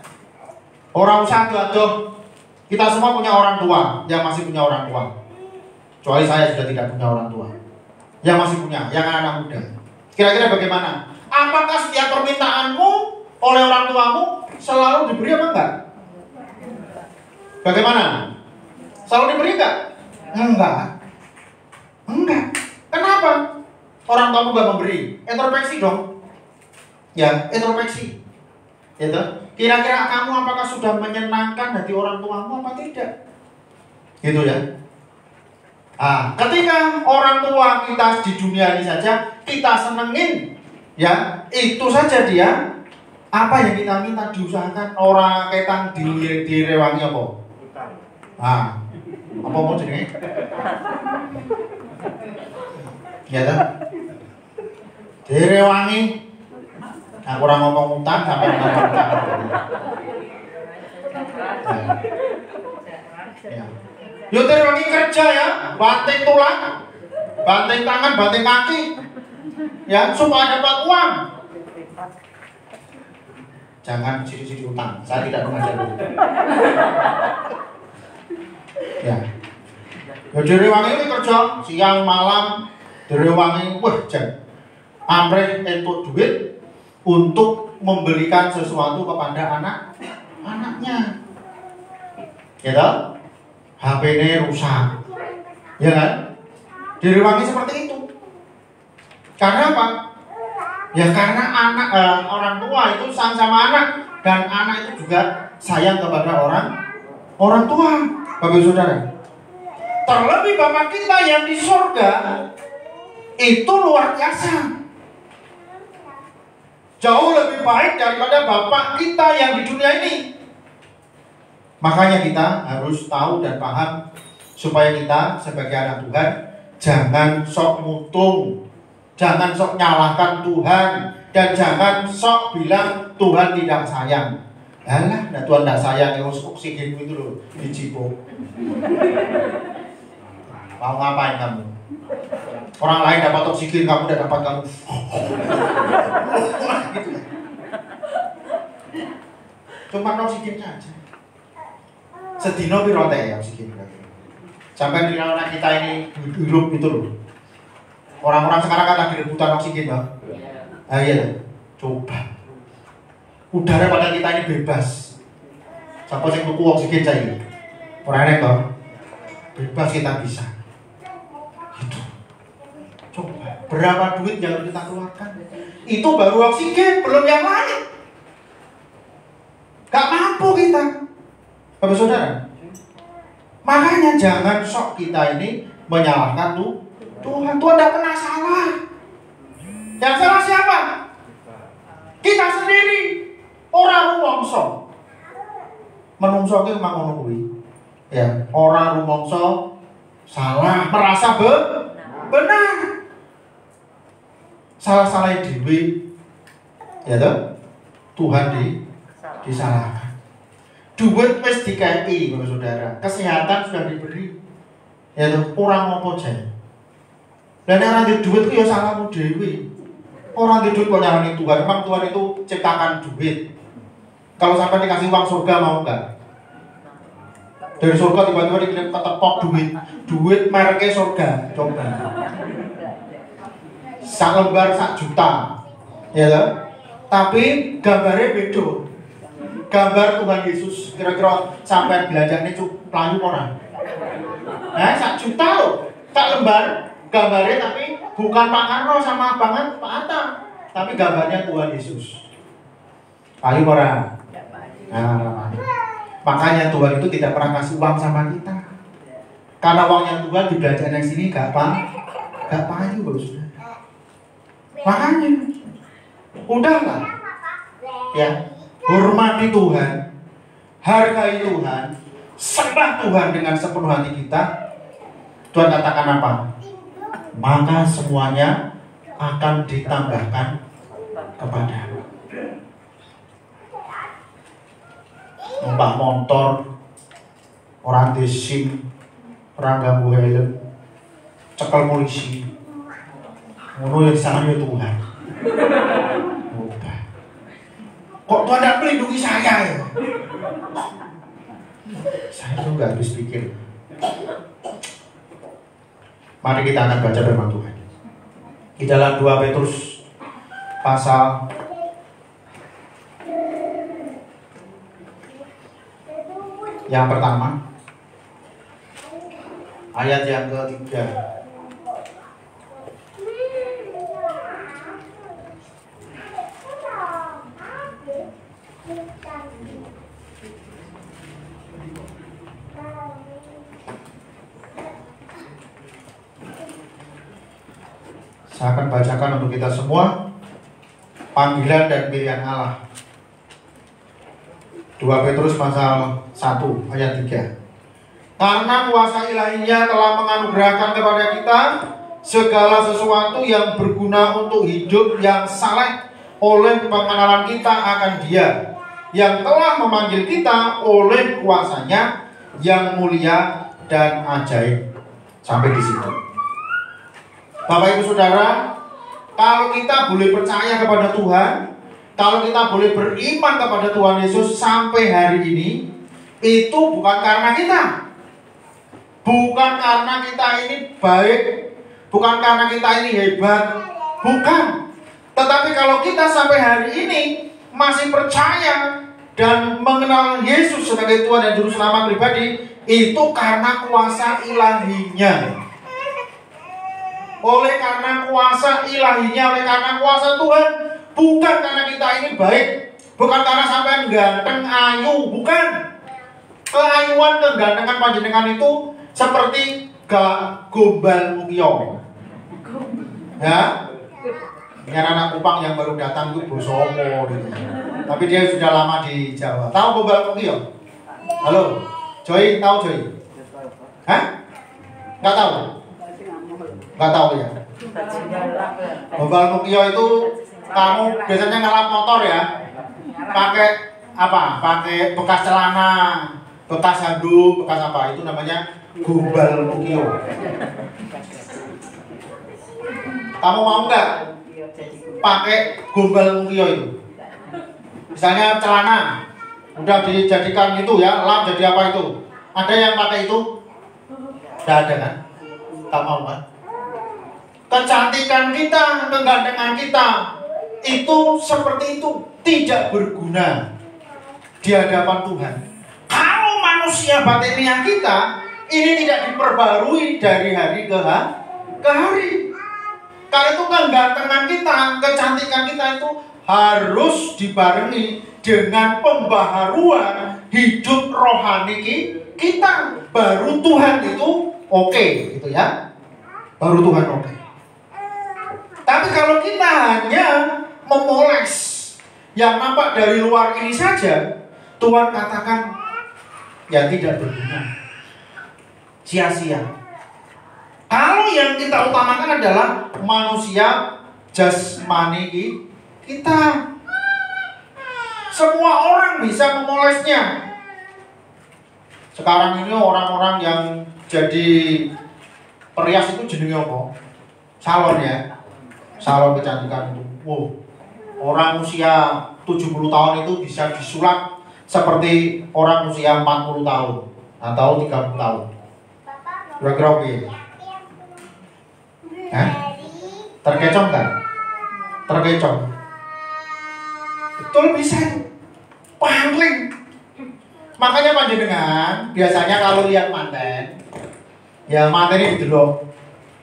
orang usah aduh. Kita semua punya orang tua, yang masih punya orang tua. Kecuali saya sudah tidak punya orang tua. Yang masih punya, yang anak muda. Kira-kira bagaimana? Apakah setiap permintaanmu oleh orang tuamu selalu diberi apa enggak? Bagaimana? Selalu diberi enggak? Enggak. Kenapa? Orang tuamu enggak memberi. Introspeksi dong. Ya, introspeksi. Gitu. Kira-kira kamu apakah sudah menyenangkan hati orang tuamu apa tidak? Gitu ya. Ketika orang tua kita di dunia ini saja kita senengin, ya itu saja dia. Apa yang kita minta diusahakan orang ketang direwangi apa? Apa mau jenenge? Ya dah. Direwangi. Aku orang ngomong utang sampai ngomong utang. Ya. Yo direwangi kerja ya, banting tulang, banting tangan, banting kaki, ya supaya dapat uang. Jangan sidi-sidi utang, saya tidak mengajar. Ya, direwangi ini kerja siang malam, direwangi, jam amrih untuk duit untuk membelikan sesuatu kepada anaknya, ya toh? HP-nya rusak, ya kan? Direwangi seperti itu. Karena apa? Ya karena orang tua itu sayang sama anak, dan anak itu juga sayang kepada orang tua, Bapak Saudara. Terlebih Bapak kita yang di surga itu luar biasa, jauh lebih baik daripada Bapak kita yang di dunia ini. Makanya kita harus tahu dan paham supaya kita sebagai anak Tuhan jangan sok mutung, jangan sok nyalahkan Tuhan, dan jangan sok bilang Tuhan tidak sayang. Alah, nah Tuhan tidak sayang, yang oksigen itu loh dicipok. Mau ngapain kamu? Orang lain dapat oksigen, kamu tidak dapat, kamu. Gitu. Cuma oksigennya aja. Sedino piro teh ya oksigen. Sampai di anak kita ini hidup gitu loh. Orang-orang sekarang kan lagi rebutan oksigen, Bang. Iya. Coba. Udara pada kita ini bebas. Siapa yang tuku oksigen saya? Orang enak toh. Bebas kita bisa. Gitu. Coba. Berapa duit yang kita keluarkan? Itu baru oksigen, belum yang lain. Gak mampu kita. Bapak Saudara, makanya jangan sok kita ini menyalahkan Tuhan. Tuhan tidak pernah salah. Yang salah siapa? Kita sendiri. Orang rumongso. Menungso ki memang ngono kuwi. Ya, orang rumongso salah, merasa benar. Salah-salah dhewe. Ya toh? Tuhan disalahkan. Duit wis dikai, Bapak Saudara. Kesehatan sudah diberi. Ya tuh, kurang apa aja. Dan yang nanti duit itu ya salahmu dewi. Orang di duit kok nyalahin Tuhan. Memang Tuhan itu ciptakan duit. Kalau sampai dikasih uang surga mau enggak? Dari surga tiba-tiba dikirim ketepok duit. Duit mereknya surga. Coba. Sak lembar 1 juta. Ya tuh. Tapi gambarnya beda. Gambar Tuhan Yesus kira-kira sampai belanjanya layu orang. 1 juta loh, tak lembar gambarnya, tapi bukan Pak Karno sama Pak Atta, tapi gambarnya Tuhan Yesus. Layu orang. Makanya Tuhan itu tidak pernah kasih uang sama kita. Karena uang yang Tuhan dibelanjakan yang sini gak payu loh sudah. Makanya udahlah, ya. Hormati Tuhan, hargai Tuhan, sembah Tuhan dengan sepenuh hati kita. Tuhan katakan apa? maka semuanya akan ditambahkan kepadamu. Numpak motor, orang desim, orang ganggu helm, cekel polisi, ngono yang disana ya Tuhan. Kok Tuhan tidak melindungi saya ya? Saya tuh nggak habis pikir. Mari kita akan baca firman Tuhan di dalam 2 Petrus pasal yang pertama, ayat yang ketiga. Saya akan bacakan untuk kita semua panggilan dan pilihan Allah. 2 Petrus pasal 1 ayat 3. Karena kuasa ilahinya telah menganugerahkan kepada kita segala sesuatu yang berguna untuk hidup yang saleh oleh pengenalan kita akan Dia yang telah memanggil kita oleh kuasanya yang mulia dan ajaib. Sampai di situ. Bapak Ibu Saudara, kalau kita boleh percaya kepada Tuhan, kalau kita boleh beriman kepada Tuhan Yesus sampai hari ini, itu bukan karena kita. Bukan karena kita ini baik, bukan karena kita ini hebat, bukan. Tetapi kalau kita sampai hari ini masih percaya dan mengenal Yesus sebagai Tuhan dan Juru Selamat pribadi, itu karena kuasa ilahinya. Oleh karena kuasa ilahinya, oleh karena kuasa Tuhan, bukan karena kita ini baik, bukan karena sampai ganteng, ayu, bukan. Keayuan, kegantengan panjenengan itu seperti gombal mukio. Ya, ini anak Kupang yang baru datang itu Bosomo gitu. Tapi dia sudah lama di Jawa. Tahu gombal mukio? Halo, Joy, tahu Joy? Hah? Nggak tahu? Nggak tahu ya. Gombal mukio itu kamu biasanya ngelap motor ya, pakai apa? Pakai bekas celana, bekas handuk, bekas apa? Itu namanya gombal mukio. Kamu mau nggak pakai gombal mukio itu? Misalnya celana udah dijadikan itu ya, lap jadi apa itu? Ada yang pakai itu? Nggak ada kan? Tak mau kan? Kecantikan kita, kegantengan kita itu seperti itu, tidak berguna di hadapan Tuhan. Kalau manusia batiniah kita ini tidak diperbarui dari hari ke hari. Kalau itu kegantengan kita, kecantikan kita itu harus dibarengi dengan pembaharuan hidup rohani kita. Baru Tuhan itu oke, gitu ya. Baru Tuhan oke. Tapi kalau kita hanya memoles yang nampak dari luar ini saja, Tuhan katakan ya tidak berguna, sia-sia. Kalau yang kita utamakan adalah manusia jasmani kita, semua orang bisa memolesnya. Sekarang ini orang-orang yang jadi perias itu jenenge apa? Salon ya. Salon kecantikan itu. Wow. Orang usia 70 tahun itu bisa disulap seperti orang usia 40 tahun atau 30 tahun. Kira-kira oke. Terkecoh kan? Terkecoh. Betul bisa. Pangling. Makanya panjenengan biasanya kalau lihat manten, ya manten ini didelok.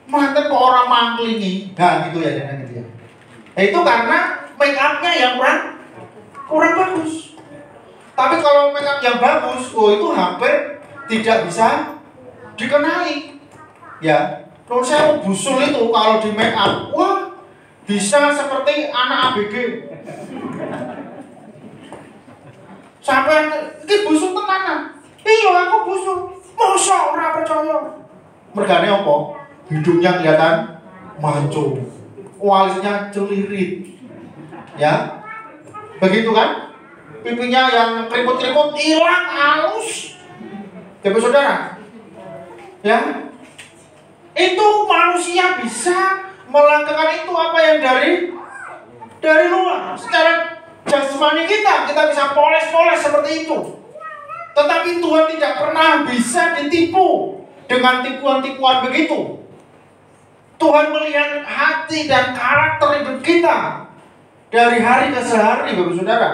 Manten kok orang mangklingi, nah gitu ya jangan gitu ya. Itu karena make up-nya yang kurang bagus. Tapi kalau make up yang bagus, oh itu hampir tidak bisa dikenali. Ya, kalau saya busul itu kalau di make up, wah bisa seperti anak ABG. Sampai ini busuk tenanan. Iya aku busuk. Masa ora percaya. Mergane apa? Hidungnya kelihatan mancung, alisnya celirit, ya, begitu kan? Pipinya yang keriput-keriput hilang, halus, Bapak Saudara, ya, itu manusia bisa melakukan itu apa yang dari luar. Secara jasmani kita bisa poles-poles seperti itu. Tetapi Tuhan tidak pernah bisa ditipu dengan tipuan-tipuan begitu. Tuhan melihat hati dan karakter hidup kita dari hari ke hari, Bapak Saudara.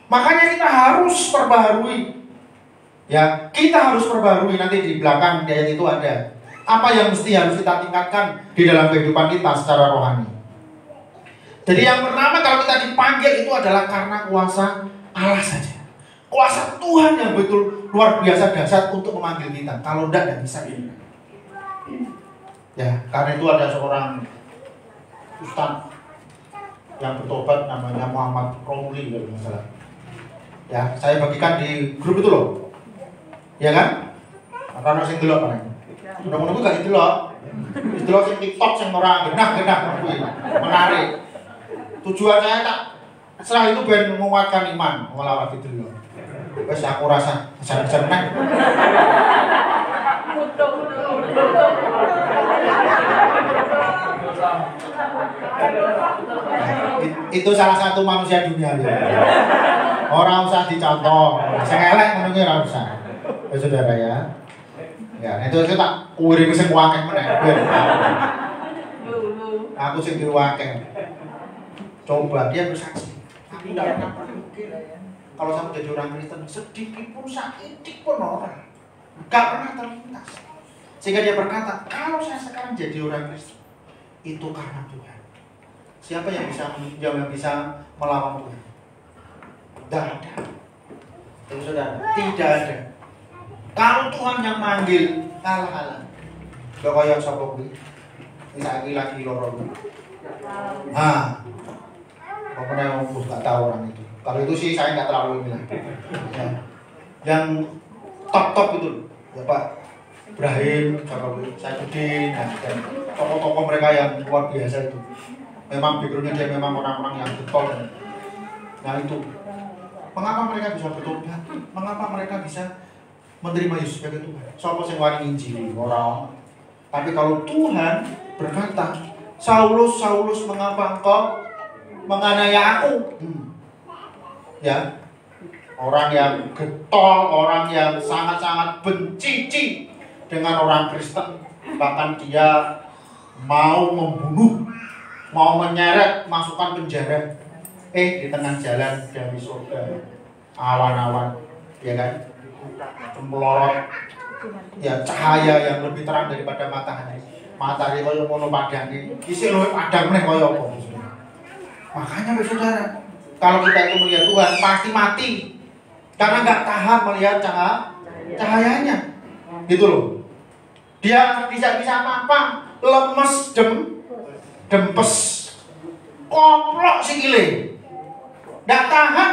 Makanya kita harus perbaharui. Ya, kita harus perbaharui. Nanti di belakang di ayat itu ada apa yang harus kita tingkatkan di dalam kehidupan kita secara rohani. Jadi yang pertama, kalau kita dipanggil itu adalah karena kuasa Allah saja. Kuasa Tuhan yang betul luar biasa dahsyat untuk memanggil kita. Kalau tidak bisa kita. Ya, karena itu ada seorang ustaz yang bertobat namanya Muhammad Romli kalau tidak salah. Ya, saya bagikan di grup itu loh. Ya kan? Karena saya delok kan. Mudah-mudahan gak didelok. Didelok sing TikTok sing ora genah-genah kuwi. Menarik. Tujuan saya tak setelah itu ben menguatkan iman melawan didelok. Wes aku rasa seneng. Itu salah satu manusia dunia ya. Orang usah dicontoh. Sing elek ngono ki ora usah. Ya Saudara ya. Ya, itu tak kuwi sing akeh meneh. Aku sing diwakil. Coba dia bersaksi. Aku tidak pernah berpikir kalau saya menjadi orang Kristen sedikit pun sakitik pun orang. Gak pernah terlintas. Sehingga dia berkata, kalau saya sekarang jadi orang Kristen itu karena Tuhan. Siapa yang bisa melawan Tuhan? Tidak ada. Jadi Saudara, tidak ada. Kalau Tuhan yang manggil, kalah-kalah. Gak kayak sapa kuwi. Saiki lagi loro. Nah, pokoknya gak tahu orang itu. Kalau itu sih saya nggak terlalu bilang. Ya. Yang top itu, ya Pak Ibrahim, Saifuddin, dan tokoh-tokoh mereka yang luar biasa itu. Memang backgroundnya dia memang orang-orang yang getol. Nah itu, mengapa mereka bisa bertobat? Mengapa mereka bisa menerima Yesus sebagai Tuhan? Siapa yang wani Injil? Orang. Tapi kalau Tuhan berkata, Saulus, Saulus, mengapa engkau menganiaya aku? Ya, orang yang getol, orang yang sangat-sangat benci dengan orang Kristen, bahkan dia mau membunuh, mau menyeret, masukkan penjara. Di tengah jalan dari surga, awan-awan, ya kan, melorot, ya cahaya yang lebih terang daripada matahari. Matahari kaya ngono padane, isih luwih padang meneh kaya apa. Makanya Saudara, kalau kita itu melihat Tuhan pasti mati karena nggak tahan melihat cahayanya, gitu loh. Dia bisa apa-apa, lemes, dempes, koplok sikile, nggak tahan.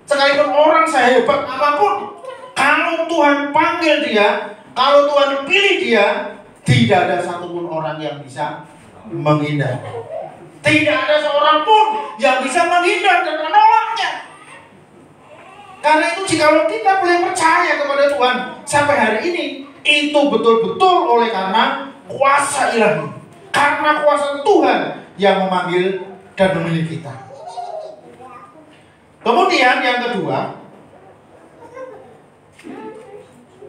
Sekalipun orang sehebat apapun, kalau Tuhan panggil dia, kalau Tuhan pilih dia, tidak ada satupun orang yang bisa menghindar. Tidak ada seorang pun yang bisa menghindar dan menolaknya. Karena itu jikalau kita boleh percaya kepada Tuhan sampai hari ini, itu betul-betul oleh karena kuasa ilahi, karena kuasa Tuhan yang memanggil dan memilih kita. Kemudian yang kedua,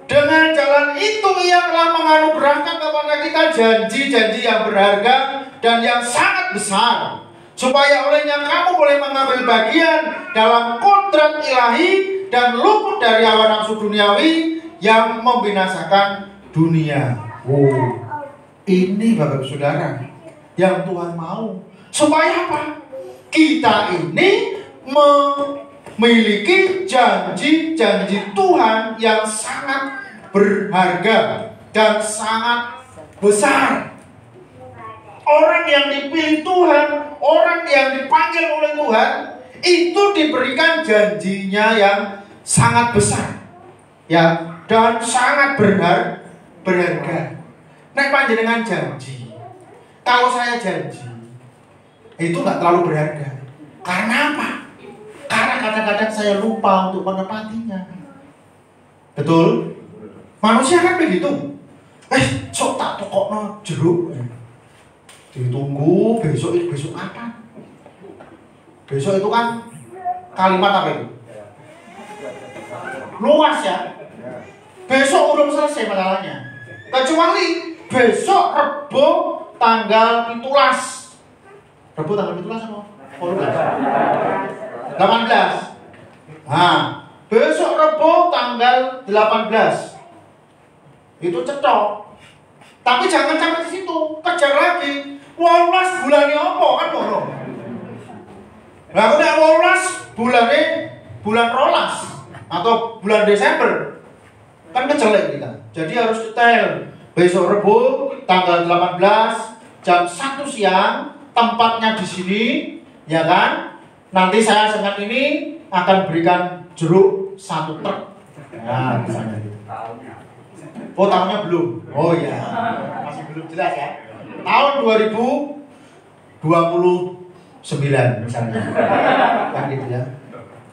dengan jalan itu ia telah menganugerahkan kepada kita janji-janji yang berharga dan yang sangat besar, supaya olehnya kamu boleh mengambil bagian dalam kodrat ilahi dan luput dari hawa nafsu duniawi yang membinasakan dunia. Ini Bapak Saudara yang Tuhan mau, supaya apa? Kita ini memiliki janji-janji Tuhan yang sangat berharga dan sangat besar. Orang yang dipilih Tuhan, orang yang dipanggil oleh Tuhan, itu diberikan janjinya yang sangat besar, ya, dan sangat berharga. Nek panjenengan janji, Kalau saya janji, itu nggak terlalu berharga. Karena apa? Karena kadang-kadang saya lupa untuk menepatinya. Betul? Manusia kan begitu. Sok tak tokokno jeruk. Ditunggu besok apa? Besok itu kan kalimat apa itu? Luas ya. Besok belum selesai masalahnya. Kecuali besok Rebo tanggal 17. Rebo tanggal 17 apa? 18. Nah, besok Rebo tanggal 18. Itu cetok. Tapi jangan sampai di situ, kejar lagi. 18 bulannya apa kan ngono. Lah aku nek 18 bulannya bulan rolas atau bulan Desember. Kan kejelek kita. Jadi harus detail. Besok Rebo tanggal 18 jam 1 siang, tempatnya di sini, ya kan? Nanti saya dengan ini akan berikan jeruk 1 truk. Nah, misalnya gitu. Oh, tahunnya belum. Oh iya. Masih belum jelas ya. Tahun 2029 misalnya. Kan gitu ya.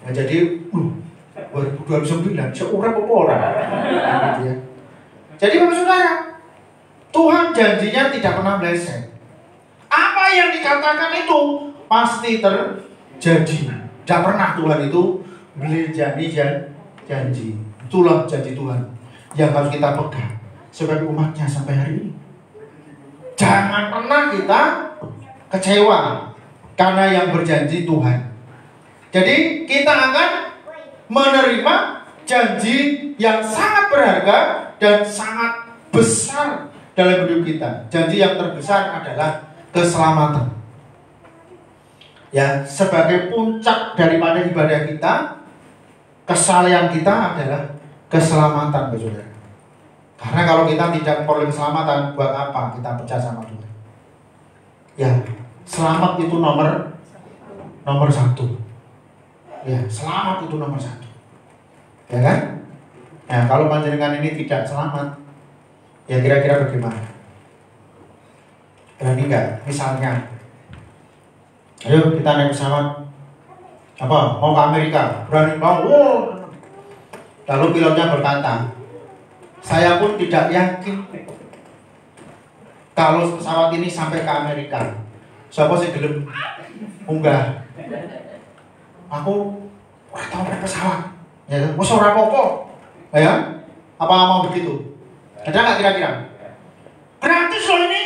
Nah, jadi 2029 seurang apa orang. Gitu ya. Jadi Bapak Saudara, Tuhan janjinya tidak pernah meleset. Apa yang dikatakan itu pasti terjadi. Tidak pernah Tuhan itu beli janji. Itulah janji Tuhan yang harus kita pegang sebagai umatnya sampai hari ini. Jangan pernah kita kecewa karena yang berjanji Tuhan. Jadi kita akan menerima janji yang sangat berharga dan sangat besar dalam hidup kita. Janji yang terbesar adalah keselamatan. Ya, sebagai puncak daripada ibadah kita, kesalehan kita adalah keselamatan, saudara. Karena kalau kita tidak memperoleh keselamatan, buat apa kita percaya sama Tuhan? Ya, selamat itu nomor 1. Ya, selamat itu nomor 1. Ya kan? Nah, kalau panjenengan ini tidak selamat, ya kira-kira bagaimana? Berani enggak? Misalnya, ayo kita naik pesawat, mau ke Amerika, berani mau? Lalu pilotnya berkata, saya pun tidak yakin kalau pesawat ini sampai ke Amerika. Siapa sih gelem munggah? Aku ora tahu naik pesawat. Ya, wis ora apa-apa. Ya, apa mau begitu? Ada nggak kira-kira? Gratis loh ini,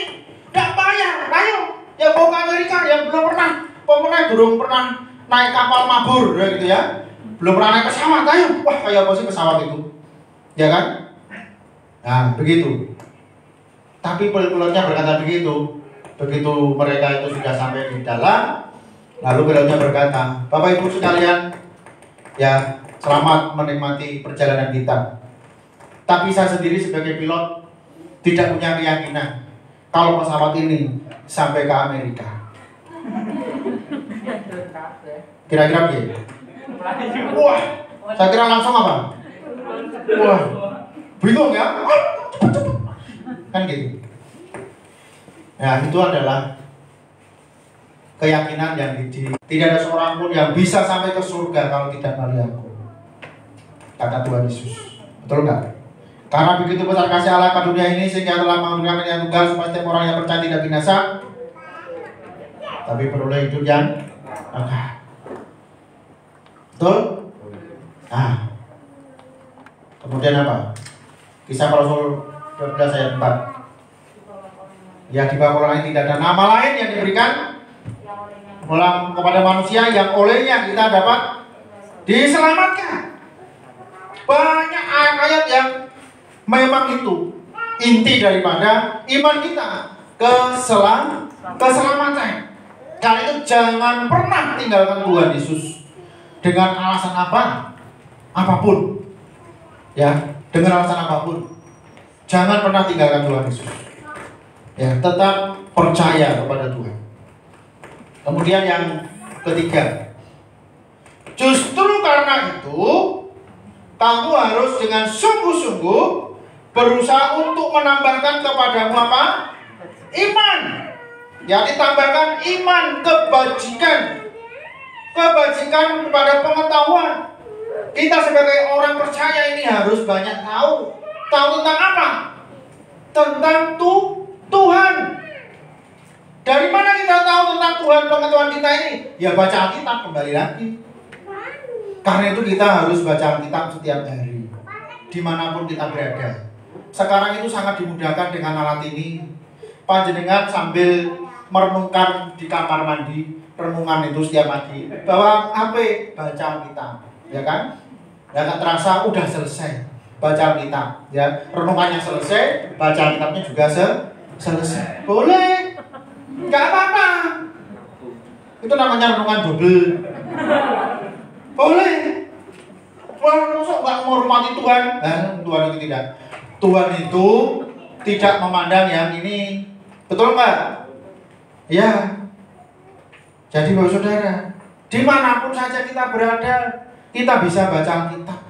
nggak bayar. Ayo, yang mau ke Amerika, yang belum pernah naik kapal mabur, ya gitu ya. Belum pernah naik pesawat, ayo. Wah, kayak apa sih pesawat itu? Ya kan? Nah, begitu. Tapi pilotnya berkata begitu. Begitu mereka itu sudah sampai di dalam, lalu pilotnya berkata, Bapak Ibu sekalian, ya selamat menikmati perjalanan kita. Tapi saya sendiri sebagai pilot tidak punya keyakinan kalau pesawat ini sampai ke Amerika. Kira-kira begini. Wah, saya kira langsung apa? Wah, bingung ya? Kan gitu. Nah, itu adalah keyakinan yang tidak ada seorang pun yang bisa sampai ke surga kalau tidak melalui aku, kata Tuhan Yesus. Betul nggak? Karena begitu besar kasih Allah ke dunia ini sehingga telah memberikan yang tunggal supaya setiap orang yang percaya tidak binasa, tapi beroleh hidup yang kekal. Betul? Nah, kemudian apa? Kisah para Rasul 12 ayat 4. Ya, di bawah orang lain tidak ada nama lain yang diberikan kepada manusia yang olehnya kita dapat diselamatkan. Banyak ayat-ayat yang memang itu inti daripada iman kita, keselamatan. Karena itu jangan pernah tinggalkan Tuhan Yesus dengan alasan apapun. Ya, dengan alasan apapun. Jangan pernah tinggalkan Tuhan Yesus. Ya, tetap percaya kepada Tuhan. Kemudian yang ketiga, justru karena itu kamu harus dengan sungguh-sungguh berusaha untuk menambahkan kepadamu apa? Iman. Ya, ditambahkan iman, kebajikan. Kebajikan kepada pengetahuan. Kita sebagai orang percaya ini harus banyak tahu. Tahu tentang apa? Tentang Tuhan. Dari mana kita tahu tentang Tuhan, pengetahuan kita ini? Ya baca Alkitab kembali lagi. Karena itu kita harus baca Alkitab setiap hari, dimanapun kita berada. Sekarang itu sangat dimudahkan dengan alat ini. Panjenengan sambil merenungkan di kamar mandi, renungan itu setiap pagi, bawa HP, baca Alkitab, ya kan? Ya nggak terasa udah selesai baca Alkitab, ya renungannya selesai, baca Alkitabnya juga selesai. Boleh, nggak apa-apa. Itu namanya renungan double. Boleh. Wah, masuk nggak menghormati Tuhan? Tuhan itu tidak. Tuhan itu tidak memandang yang ini. Betul nggak? Ya. Jadi Bapak Saudara, dimanapun saja kita berada, kita bisa baca Alkitab.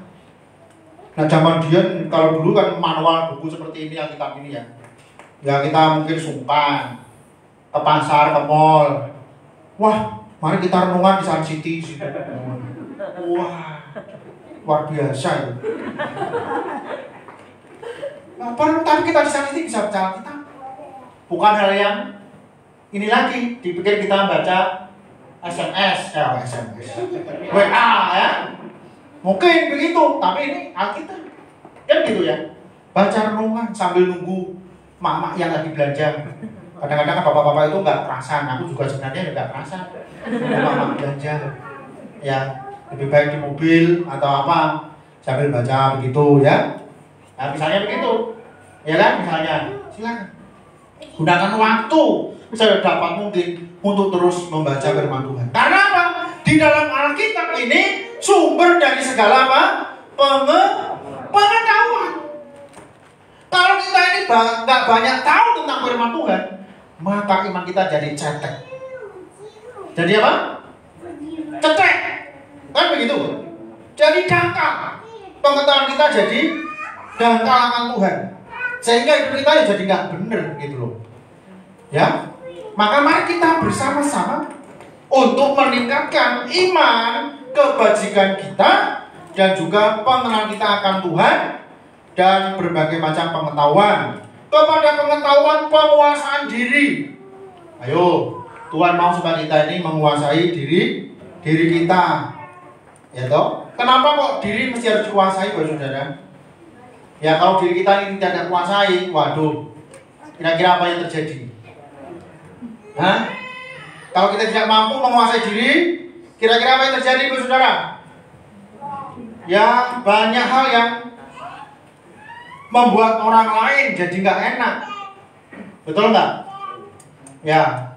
Nah, zaman dia kalau dulu kan manual buku seperti ini Alkitab ini ya. Ya kita mungkin sungkan ke pasar, ke mall. Wah, mari kita renungan di Sun City. Wah, luar biasa itu. Nah, tapi kita di Sun City bisa baca Alkitab. Bukan hal yang ini lagi, dipikir kita baca SMS, WA ya. Mungkin begitu, tapi ini Alkitab. Kan gitu ya. Baca renungan sambil nunggu mak-mak yang lagi belanja. Kadang-kadang kan bapak-bapak itu nggak perasan. Aku juga sebenarnya nggak perasan. Mak-mak belanja. Ya, lebih baik di mobil atau apa sambil baca begitu ya. Nah, misalnya begitu. Ya kan, misalnya. Silakan. Gunakan waktu sedapat mungkin untuk terus membaca firman Tuhan. Karena apa? Di dalam Alkitab ini sumber dari segala apa? Pengetahuan. Kalau kita ini nggak banyak tahu tentang firman Tuhan, maka iman kita jadi cetek. Jadi apa? Cetek. Kan begitu? Jadi dangkal. Pengetahuan kita jadi dangkal akan Tuhan. Sehingga hidup kita ya jadi nggak bener gitu loh. Ya, maka mari kita bersama-sama untuk meningkatkan iman, kebajikan kita, dan juga pengenalan kita akan Tuhan dan berbagai macam pengetahuan. Kepada pengetahuan penguasaan diri. Ayo, Tuhan mau supaya kita ini menguasai diri kita. Ya toh? Kenapa kok diri mesti harus dikuasai, Bapak Saudara? Ya kalau diri kita ini tidak kuasai, waduh, kira-kira apa yang terjadi? Hah? Kalau kita tidak mampu menguasai diri, kira-kira apa yang terjadi, Bapak Saudara? Ya banyak hal yang membuat orang lain jadi nggak enak, betul nggak? Ya,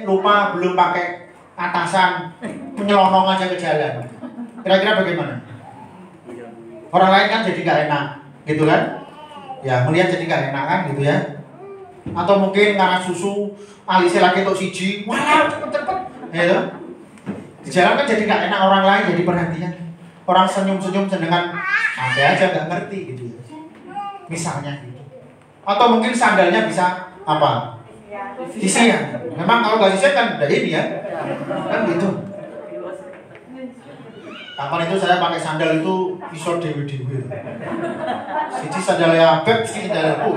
lupa belum pakai atasan, menyelonong aja ke jalan. Kira-kira bagaimana? Orang lain kan jadi nggak enak, gitu kan? Ya, melihat jadi nggak enak kan, gitu ya? Atau mungkin karena susu alisnya lagi untuk siji, wah cepet-cepet, ya. Di jalan kan jadi nggak enak, orang lain jadi perhatian. Orang senyum-senyum dengan santai aja nggak ngerti gitu ya. Misalnya gitu. Atau mungkin sandalnya bisa apa? Sisian. Memang kalau nggak sisian kan udah ini ya, kan gitu. Kapan itu saya pakai sandal itu iso dewi-dewi. Siji sandalnya beb, siji sandalku.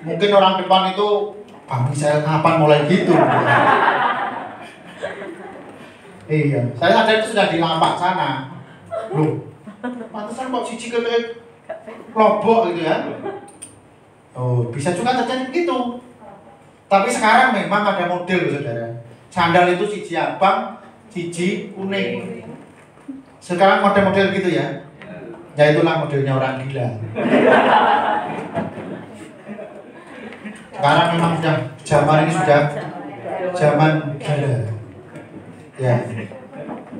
Mungkin orang depan itu, kami saya kapan mulai gitu. Iya, saya sadar itu sudah di lampak sana. Loh, pantesan kok siji ketek lobok gitu ya. Oh, bisa juga terjadi begitu. Tapi sekarang memang ada model, Saudara. Sandal itu siji abang, siji kuning. Sekarang model-model gitu ya. Ya itulah modelnya orang gila. Sekarang memang sudah zaman ini sudah zaman gila. Ya.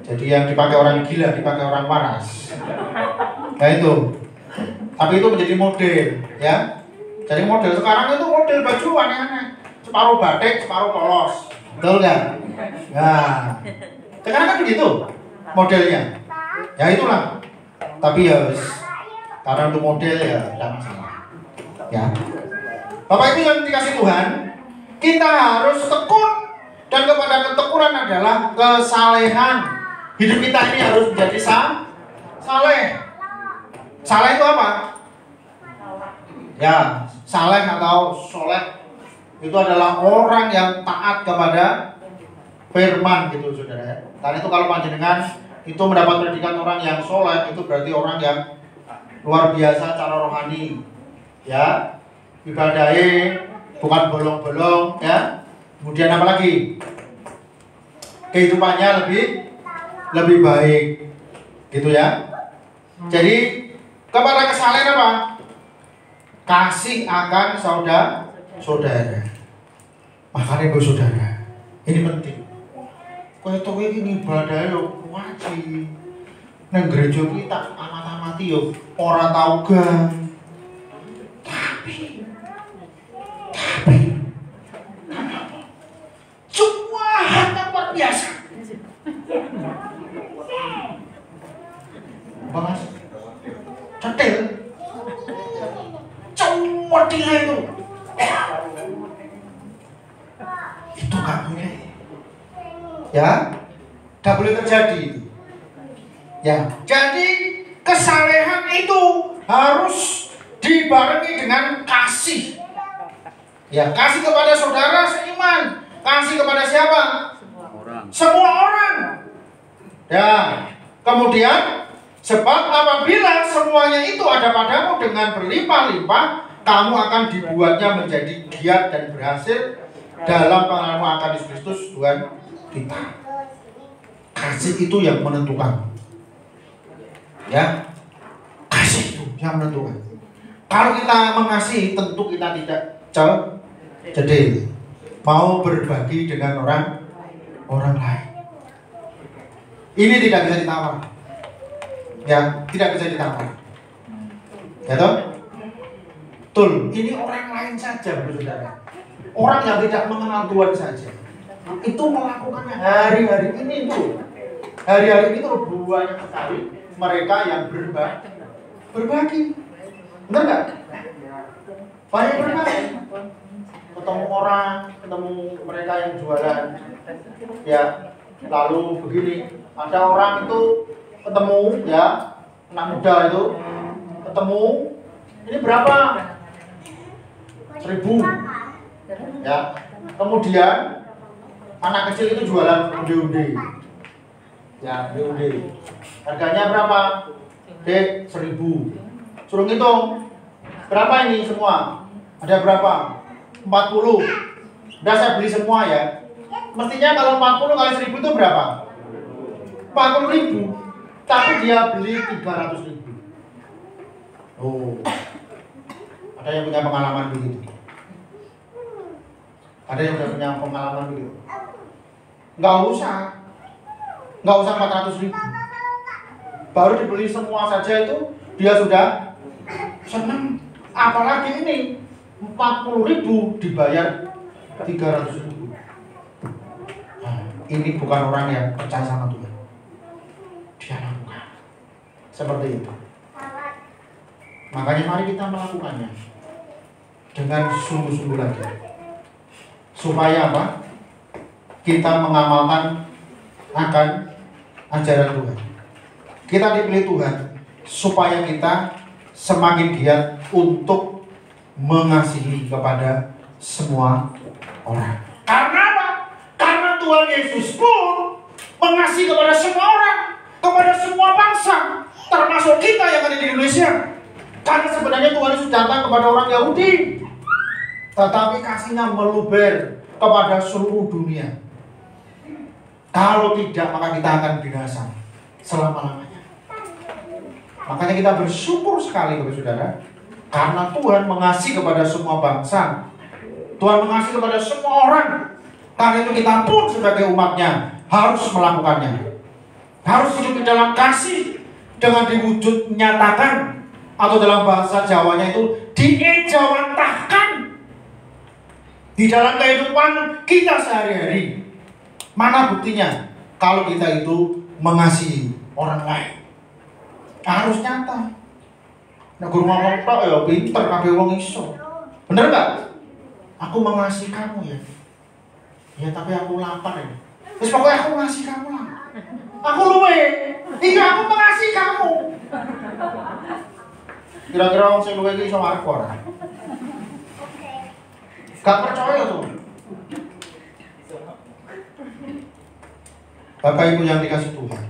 Jadi yang dipakai orang gila dipakai orang waras. Nah itu. Tapi itu menjadi model, ya. Jadi model sekarang itu model baju aneh-aneh. Separuh batik, separuh polos. Betul nggak? Nah, sekarang kan begitu modelnya. Ya itulah. Tapi ya karena untuk model ya tidak masalah. Ya. Bapak Ibu yang dikasih Tuhan, kita harus tekun, dan kepada ketekunan adalah kesalehan. Hidup kita ini harus menjadi saleh. Saleh itu apa? Ya, saleh atau soleh itu adalah orang yang taat kepada firman gitu saudara. Karena itu kalau panjenengan itu mendapat predikat orang yang soleh, itu berarti orang yang luar biasa cara rohani. Ya, ibadahnya bukan bolong-bolong ya. Kemudian apa lagi? Kehidupannya lebih baik. Gitu ya. Jadi kepada kesalehan apa? Kasih akan saudara. Makanya bu saudara, ini penting. Kowe tuh ini ibadah yo wajib. Nang gereja kita amat-amati yo ora tau gang. Tapi semua hal luar biasa. Bahas cetil. Cuma dia itu nggak boleh ya, nggak boleh terjadi ya. Jadi kesalehan itu harus dibarengi dengan kasih ya, kasih kepada saudara seiman, kasih kepada siapa? Semua orang ya. Kemudian sebab apabila semuanya itu ada padamu dengan berlimpah-limpah, kamu akan dibuatnya menjadi giat dan berhasil dalam pengalaman akan Yesus Kristus Tuhan kita. Kasih itu yang menentukan. Ya. Kasih itu yang menentukan. Kalau kita mengasihi, tentu kita tidak jadi mau berbagi dengan orang lain. Ini tidak bisa ditawar. Ya, tidak bisa ditawar. Ya toh? Betul, ini orang lain saja, saudara. Orang yang tidak mengenal Tuhan saja, itu melakukannya hari-hari ini tuh. Hari-hari itu banyak sekali mereka yang berbagi. Benar nggak? Banyak berbagi. Ketemu orang, ketemu mereka yang jualan. Ya, lalu begini, ada orang itu ketemu ya, anak muda itu ketemu, ini berapa? 1.000 ya. Kemudian anak kecil itu jualan undi-undi ya, undi-undi harganya berapa? 1.000. Suruh ngitung berapa ini semua, ada berapa? 40. Udah saya beli semua ya. Mestinya kalau 40 kali 1.000 itu berapa? 40.000. Tapi dia beli 300.000. Oh, ada yang punya pengalaman begitu? Ada yang sudah punya pengalaman begitu? Nggak usah 400.000. Baru dibeli semua saja itu dia sudah senang. Apalagi ini 40.000 dibayar 300.000. Nah, ini bukan orang yang percaya sama Tuhan. Dia lakukan seperti itu. Makanya mari kita melakukannya dengan sungguh-sungguh lagi. Supaya apa? Kita mengamalkan akan ajaran Tuhan. Kita dipilih Tuhan supaya kita semakin giat untuk mengasihi kepada semua orang. Karena apa? Karena Tuhan Yesus pun mengasihi kepada semua orang, kepada semua bangsa, termasuk kita yang ada di Indonesia. Karena sebenarnya Tuhan Yesus datang kepada orang Yahudi, tetapi kasihnya meluber kepada seluruh dunia. Kalau tidak, maka kita akan binasa selama-lamanya. Makanya kita bersyukur sekali kepada saudara, karena Tuhan mengasihi kepada semua bangsa, Tuhan mengasihi kepada semua orang. Karena itu kita pun sebagai umatnya harus melakukannya. Harus hidup di dalam kasih dengan diwujud nyatakan, atau dalam bahasa Jawanya itu diejawantahkan di dalam kehidupan kita sehari-hari. Mana buktinya? Kalau kita itu mengasihi orang lain, harus nyata. Nah, guru ngomong tok ya pinter kabeh wong iso. Bener enggak? aku mengasihi kamu ya. Ya tapi aku lapar ya. Terus pokoknya aku mengasihi kamu lah. Aku luwe. Iya aku mengasihi kamu. Kira-kira orang sing luwe iki iso marep ora? Gak percaya tuh. Bapak Ibu yang dikasih Tuhan,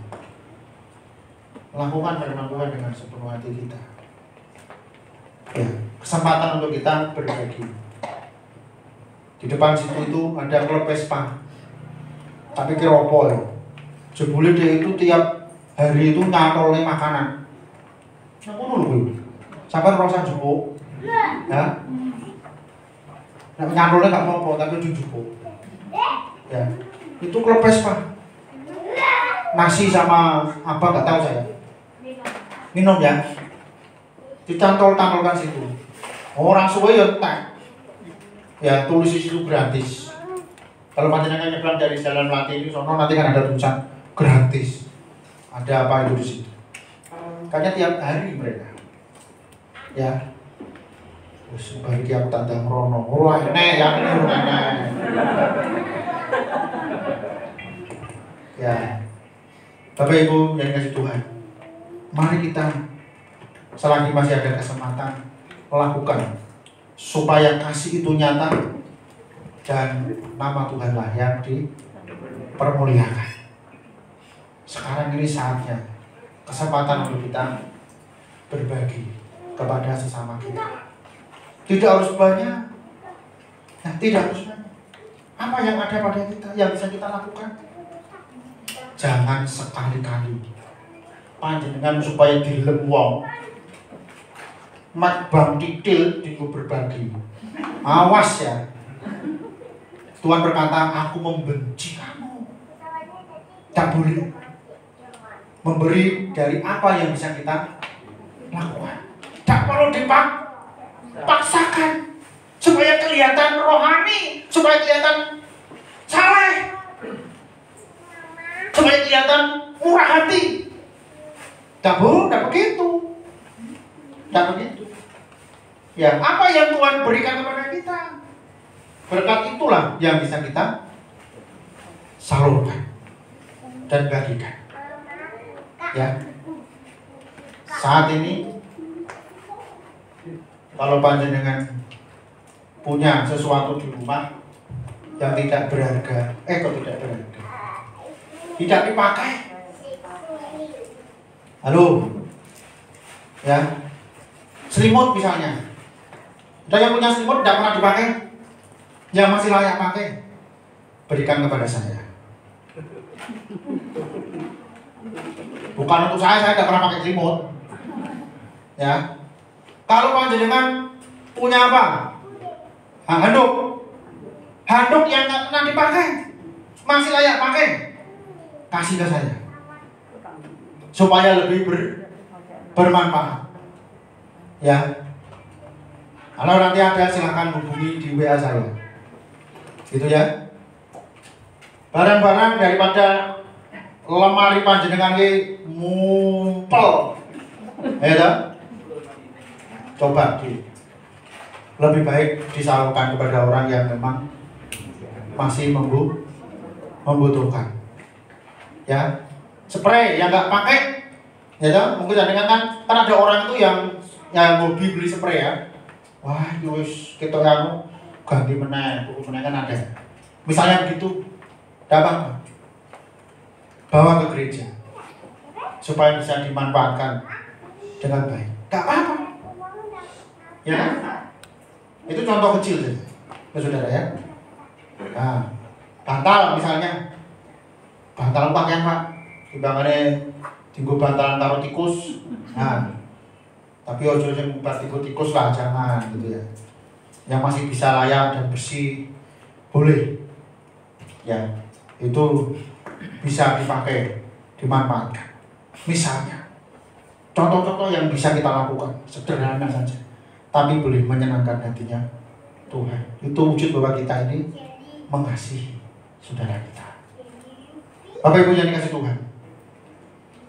lakukan firman Tuhan dengan sepenuh hati kita. Ya, kesempatan untuk kita berbagi. Di depan situ itu ada klub Vespa. Tapi kiropo ya. Jebule dia itu tiap hari itu nyantolnya makanan. Aku nunggu. Sampai rasa jupuk. Ya. Nah, nyantolnya gak apa-apa, tapi dijupuk. Ya. Itu klub Vespa. Nasi sama apa gak tahu saya. Minum ya. Dicantol-tantolkan situ. Orang suwe ya tak. Ya tulis di situ gratis. Kalau panjenengan nyebrang dari Jalan Melati ini sono nanti kan ada tulisan gratis. Ada apa itu di situ? Kayaknya tiap hari mereka. Ya. Terus bagi aku tanda merono. Oh enek ya ini enek. Ya. Bapak Ibu yang dikasih Tuhan, mari kita selagi masih ada kesempatan lakukan supaya kasih itu nyata dan nama Tuhanlah yang dipermuliakan. Sekarang ini saatnya kesempatan untuk kita berbagi kepada sesama kita. Tidak harus banyak, nah, tidak harus banyak. Apa yang ada pada kita yang bisa kita lakukan? Jangan sekali-kali panjenengan supaya dilem wong mat bang titil diku berbagi. Awas ya. Tuhan berkata, aku membenci kamu. Tak boleh. Memberi dari apa yang bisa kita lakukan. Tak perlu dipaksakan supaya kelihatan rohani, supaya kelihatan saleh, supaya kelihatan murah hati. Tak begitu. Tak begitu. Ya, apa yang Tuhan berikan kepada kita, berkat itulah yang bisa kita salurkan dan bagikan. Ya. Saat ini kalau panjenengan punya sesuatu di rumah yang tidak berharga, kok tidak berharga, tidak dipakai. Halo, ya, selimut misalnya. Ada yang punya selimut tidak pernah dipakai, yang masih layak pakai, berikan kepada saya. Bukan untuk saya tidak pernah pakai selimut. Ya, kalau panjenengan punya apa? Handuk yang nggak pernah dipakai, masih layak pakai, kasih ke saya, supaya lebih bermanfaat. Ya. Kalau nanti ada silahkan hubungi di WA saya. Gitu ya. Barang-barang daripada lemari panjenengan ki mumpel. Ya. Coba lebih baik disalurkan kepada orang yang memang masih membutuhkan. Ya. Spray yang nggak pakai, ya mungkin kan ada orang itu yang hobi beli spray ya. Wah, wis kita ganti meneh kan ada. Misalnya begitu, dapat bawa ke gereja supaya bisa dimanfaatkan dengan baik. Gak apa-apa. Ya, itu contoh kecil saja, saudara ya. Nah, bantal misalnya, bantal pakaian pak, timbangannya tinggu bantalan taruh tikus. Nah, tapi ojo yang buat tikus lah, jangan gitu ya. Yang masih bisa layak dan bersih boleh. Ya, itu bisa dipakai, dimanfaatkan. Misalnya, contoh-contoh yang bisa kita lakukan sederhana saja, tapi boleh menyenangkan hatinya Tuhan. Itu wujud bahwa kita ini mengasihi saudara kita. Bapak Ibu yang dikasih Tuhan.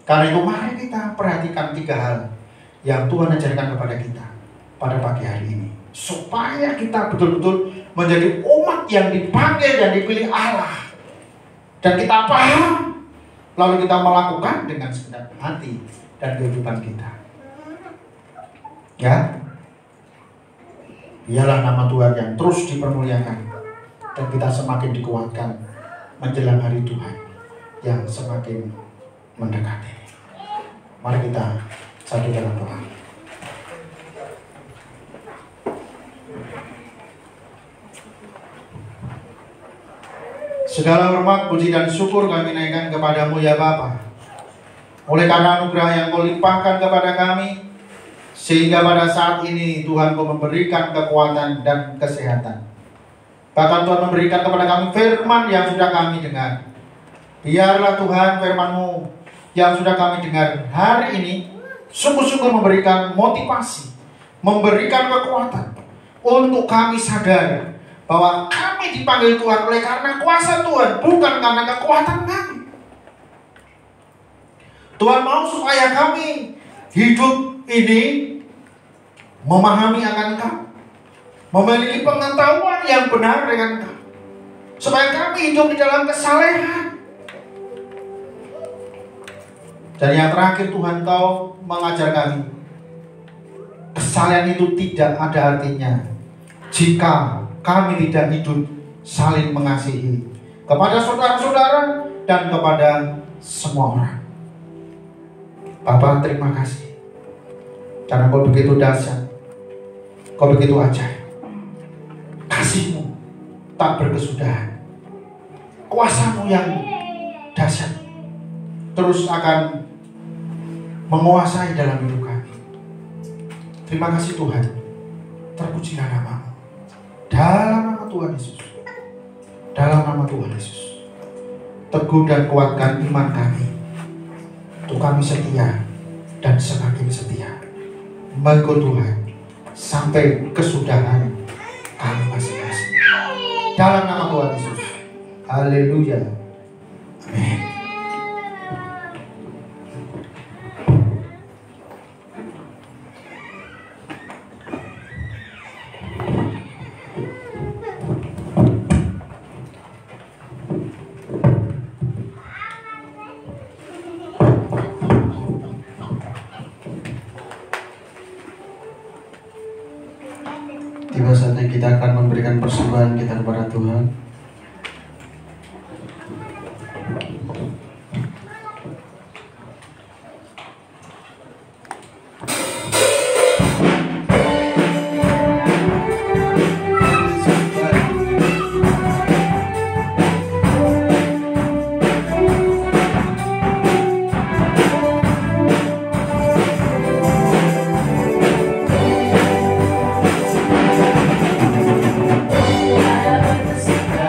Karena itu mari kita perhatikan 3 hal yang Tuhan ajarkan kepada kita pada pagi hari ini. supaya kita betul-betul menjadi umat yang dipanggil dan dipilih Allah. Dan kita paham, lalu kita melakukan dengan segenap hati dan kehidupan kita. Ya, biarlah nama Tuhan yang terus dipermuliakan dan kita semakin dikuatkan menjelang hari Tuhan yang semakin mendekati. Mari kita satu dalam doa. Segala hormat, puji dan syukur kami naikkan kepadamu ya Bapa. Oleh karena anugerah yang Kau limpahkan kepada kami, sehingga pada saat ini Tuhan Kau memberikan kekuatan dan kesehatan. Bahkan Tuhan memberikan kepada kami firman yang sudah kami dengar. Biarlah Tuhan firman-Mu yang sudah kami dengar hari ini sungguh-sungguh memberikan motivasi, memberikan kekuatan untuk kami sadar bahwa kami dipanggil Tuhan oleh karena kuasa Tuhan, bukan karena kekuatan kami. Tuhan mau supaya kami hidup ini memahami akan Engkau, memiliki pengetahuan yang benar dengan Engkau, supaya kami hidup di dalam kesalehan. Dan yang terakhir Tuhan, Kau mengajar kami, kesalehan itu tidak ada artinya jika kami tidak hidup saling mengasihi kepada saudara-saudara dan kepada semua orang. Bapa, terima kasih karena Kau begitu dahsyat, Kau begitu ajaib. Kasih-Mu tak berkesudahan, kuasa-Mu yang dahsyat terus akan menguasai dalam hidup kami. Terima kasih Tuhan, terpujilah nama-Mu. Dalam nama Tuhan Yesus, dalam nama Tuhan Yesus, teguh dan kuatkan iman kami, untuk kami setia dan semakin setia mengikut Tuhan sampai kesudahan kami masing-masing. Dalam nama Tuhan Yesus, haleluya, amin. Tiba saatnya kita akan memberikan persembahan kita kepada Tuhan. Ada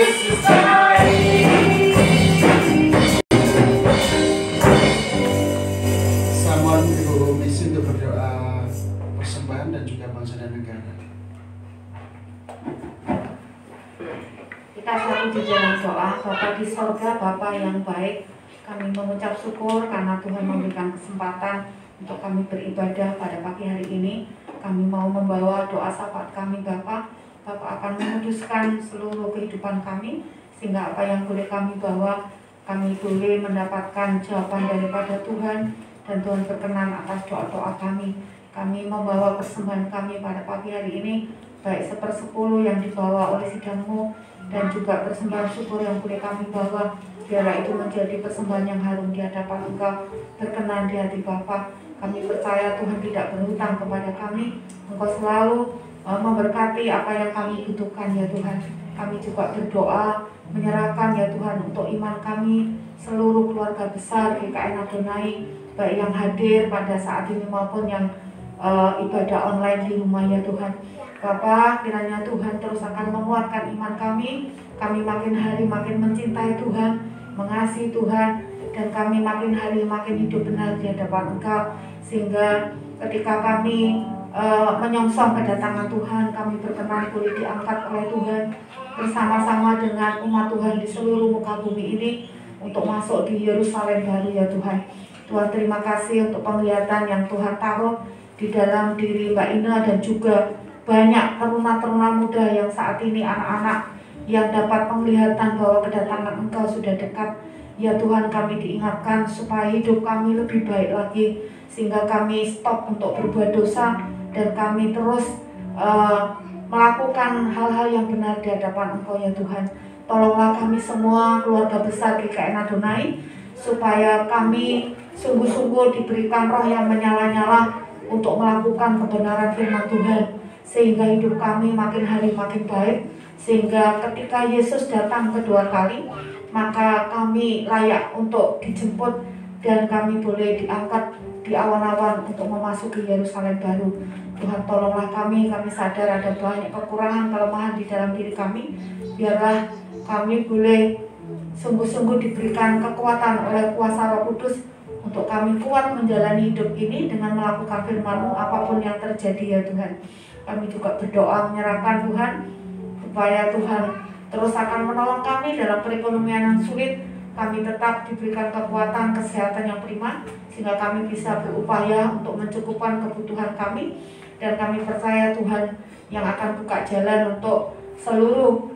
Yesus cari. Samuel Ibu Misi untuk berdoa persembahan dan juga bangsa dan negara. Kita satu di dalam doa. Bapa di sorga, Bapa yang baik, kami mengucap syukur karena Tuhan memberikan kesempatan untuk kami beribadah pada pagi hari ini. Kami mau membawa doa syafaat kami Bapa. Bapa akan menguduskan seluruh kehidupan kami, sehingga apa yang boleh kami bawa, kami boleh mendapatkan jawaban daripada Tuhan, dan Tuhan berkenan atas doa-doa kami. Kami membawa persembahan kami pada pagi hari ini, baik 1/10 yang dibawa oleh sidangmu, dan juga persembahan syukur yang boleh kami bawa. Biarlah itu menjadi persembahan yang harum di hadapan Engkau, berkenan di hati Bapa. Kami percaya Tuhan tidak berhutang kepada kami. Engkau selalu memberkati apa yang kami butuhkan ya Tuhan. Kami juga berdoa menyerahkan ya Tuhan untuk iman kami, seluruh keluarga besar GKN Adonai, baik yang hadir pada saat ini maupun yang ibadah online di rumah ya Tuhan. Bapa, kiranya Tuhan terus akan menguatkan iman kami. Kami makin hari makin mencintai Tuhan, mengasihi Tuhan, dan kami makin hari makin hidup benar di hadapan Engkau, sehingga ketika kami menyongsong kedatangan Tuhan, kami berkenan boleh diangkat oleh Tuhan bersama-sama dengan umat Tuhan di seluruh muka bumi ini untuk masuk di Yerusalem baru ya Tuhan. Tuhan, terima kasih untuk penglihatan yang Tuhan taruh di dalam diri Mbak Ina dan juga banyak teruna-teruna muda yang saat ini, anak-anak yang dapat penglihatan bahwa kedatangan Engkau sudah dekat. Ya Tuhan, kami diingatkan supaya hidup kami lebih baik lagi, sehingga kami stop untuk berbuat dosa dan kami terus melakukan hal-hal yang benar di hadapan Engkau ya Tuhan. Tolonglah kami semua keluarga besar GKN Adonai, supaya kami sungguh-sungguh diberikan roh yang menyala-nyala untuk melakukan kebenaran firman Tuhan, sehingga hidup kami makin hari makin baik, sehingga ketika Yesus datang kedua kali, maka kami layak untuk dijemput dan kami boleh diangkat di awan-awan untuk memasuki Yerusalem baru. Tuhan, tolonglah kami sadar ada banyak kekurangan, kelemahan di dalam diri kami. Biarlah kami boleh sungguh-sungguh diberikan kekuatan oleh kuasa Roh Kudus untuk kami kuat menjalani hidup ini dengan melakukan firman-Mu apapun yang terjadi ya Tuhan. Kami juga berdoa menyerahkan Tuhan, supaya Tuhan terus akan menolong kami dalam perekonomian yang sulit. Kami tetap diberikan kekuatan kesehatan yang prima, sehingga kami bisa berupaya untuk mencukupkan kebutuhan kami. Dan kami percaya Tuhan yang akan buka jalan untuk seluruh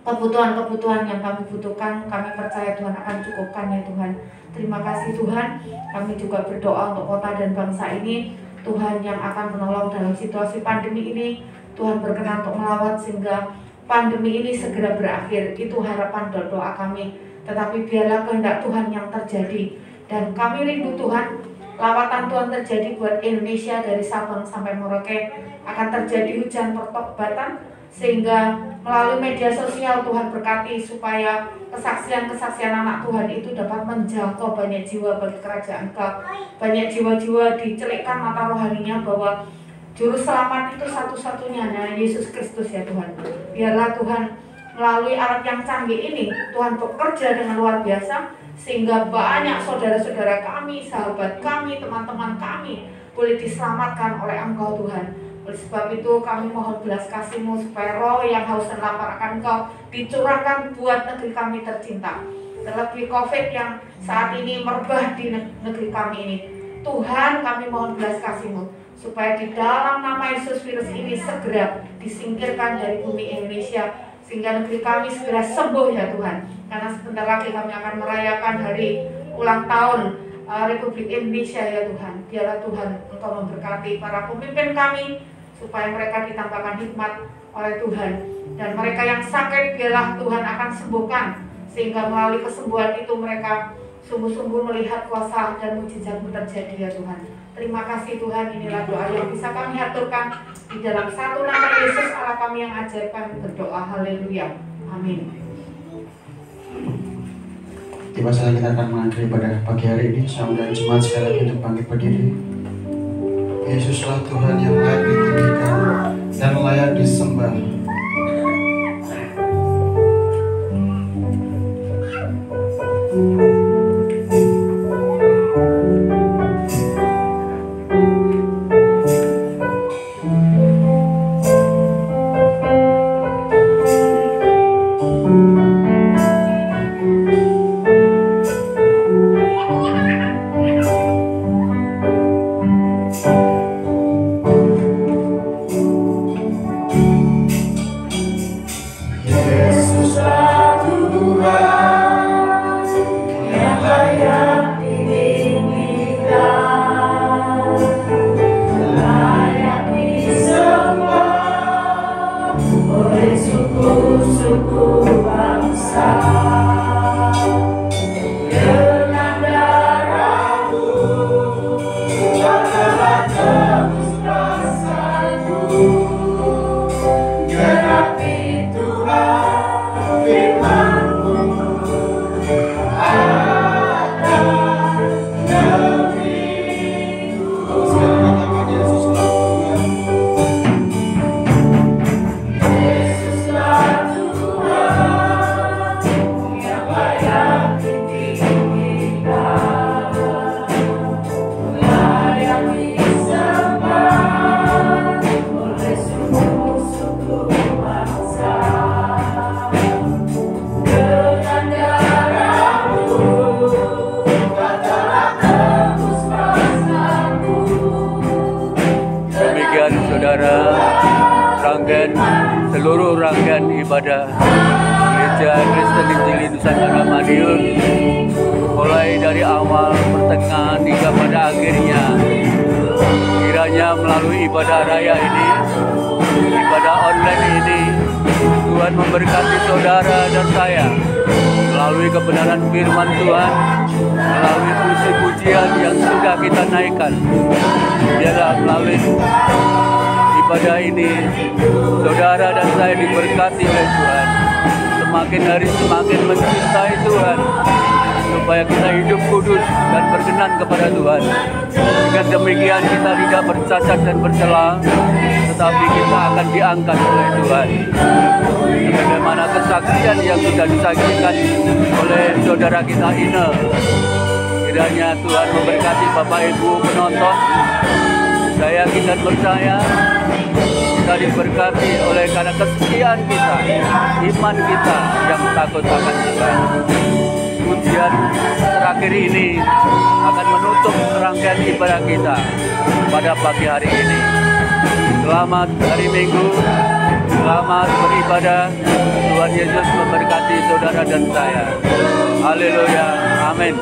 kebutuhan-kebutuhan yang kami butuhkan. Kami percaya Tuhan akan cukupkan ya Tuhan. Terima kasih Tuhan. Kami juga berdoa untuk kota dan bangsa ini, Tuhan yang akan menolong dalam situasi pandemi ini. Tuhan berkenan untuk melawat sehingga pandemi ini segera berakhir. Itu harapan dan doa kami. Tetapi biarlah kehendak Tuhan yang terjadi. Dan kami rindu Tuhan, lawatan Tuhan terjadi buat Indonesia dari Sabang sampai Merauke. Akan terjadi hujan pertobatan, sehingga melalui media sosial Tuhan berkati supaya kesaksian-kesaksian anak Tuhan itu dapat menjangkau banyak jiwa bagi kerajaan Engkau. Banyak jiwa-jiwa dicelikkan mata rohaninya bahwa juru selamat itu satu-satunya hanya Yesus Kristus ya Tuhan. Biarlah Tuhan melalui alat yang canggih ini Tuhan bekerja dengan luar biasa, sehingga banyak saudara-saudara kami, sahabat kami, teman-teman kami boleh diselamatkan oleh Engkau Tuhan. Oleh sebab itu kami mohon belas kasih-Mu supaya roh yang haus dan lapar akan Engkau dicurahkan buat negeri kami tercinta. Terlebih COVID yang saat ini merebah di negeri kami ini, Tuhan kami mohon belas kasih-Mu supaya di dalam nama Yesus virus ini segera disingkirkan dari bumi Indonesia, sehingga negeri kami segera sembuh ya Tuhan. Karena sebentar lagi kami akan merayakan hari ulang tahun Republik Indonesia ya Tuhan. Biarlah Tuhan Engkau memberkati para pemimpin kami, supaya mereka ditambahkan hikmat oleh Tuhan. Dan mereka yang sakit biarlah Tuhan akan sembuhkan, sehingga melalui kesembuhan itu mereka sungguh-sungguh melihat kuasa dan mujizat-Mu terjadi ya Tuhan. Terima kasih Tuhan, inilah doa yang bisa kami aturkan di dalam satu nama Yesus Allah kami yang ajaib. Kami berdoa, haleluya, amin. Tiba saatnya kita akan mengakhiri pada pagi hari ini. Saya undang jemaat sekali lagi untuk bangkit berdiri. Yesuslah Tuhan yang layak ditinggikan dan layak disembah. rangkaian ibadah Gereja Kristen Injili Nusantara Madiun, mulai dari awal, pertengahan hingga pada akhirnya. Kiranya melalui ibadah raya ini, ibadah online ini, Tuhan memberkati saudara dan saya melalui kebenaran firman Tuhan, melalui puji-pujian yang sudah kita naikkan. Biarlah melalui ibadah ini, saudara dan saya diberkati oleh Tuhan. Semakin hari semakin mencintai Tuhan, supaya kita hidup kudus dan berkenan kepada Tuhan. Dengan demikian kita tidak bercacat dan bercela, tetapi kita akan diangkat oleh Tuhan. Bagaimana kesaksian yang sudah disaksikan oleh saudara kita Ine. Kiranya Tuhan memberkati Bapak Ibu penonton. Saya yakin dan percaya kita diberkati oleh karena kesetiaan kita, iman kita yang takut akan Tuhan. Pujian terakhir ini akan menutup rangkaian ibadah kita pada pagi hari ini. Selamat hari Minggu, selamat beribadah. Tuhan Yesus memberkati saudara dan saya. Haleluya, amin.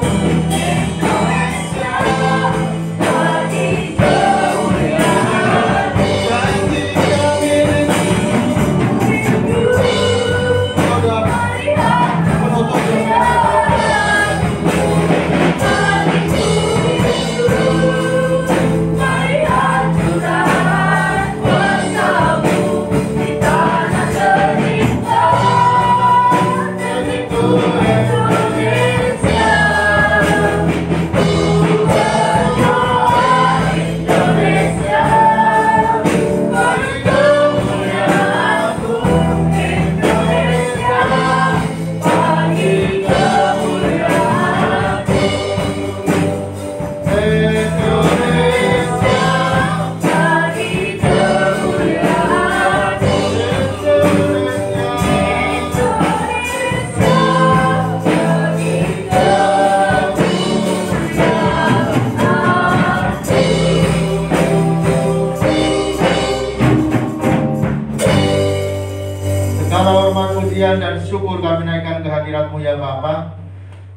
Dan syukur kami naikkan ke hadirat-Mu ya Bapa.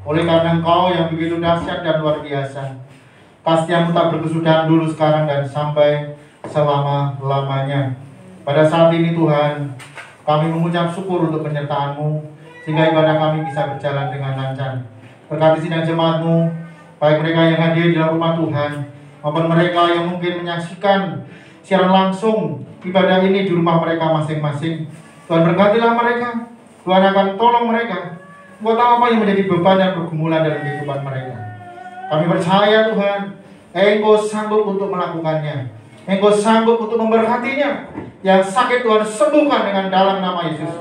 Oleh karena Engkau yang begitu dahsyat dan luar biasa, kasih-Mu tak berkesudahan dulu, sekarang, dan sampai selama-lamanya. Pada saat ini Tuhan, kami mengucap syukur untuk penyertaan-Mu, sehingga ibadah kami bisa berjalan dengan lancar. Berkati sidang jemaat-Mu, baik mereka yang hadir di dalam rumah Tuhan, maupun mereka yang mungkin menyaksikan siaran langsung ibadah ini di rumah mereka masing-masing. Tuhan berkatilah mereka. Tuhan akan tolong mereka buat apa yang menjadi beban dan pergumulan dalam kehidupan mereka. Kami percaya Tuhan, Engkau sanggup untuk melakukannya. Engkau sanggup untuk memberkatinya. Yang sakit Tuhan sembuhkan dengan dalam nama Yesus.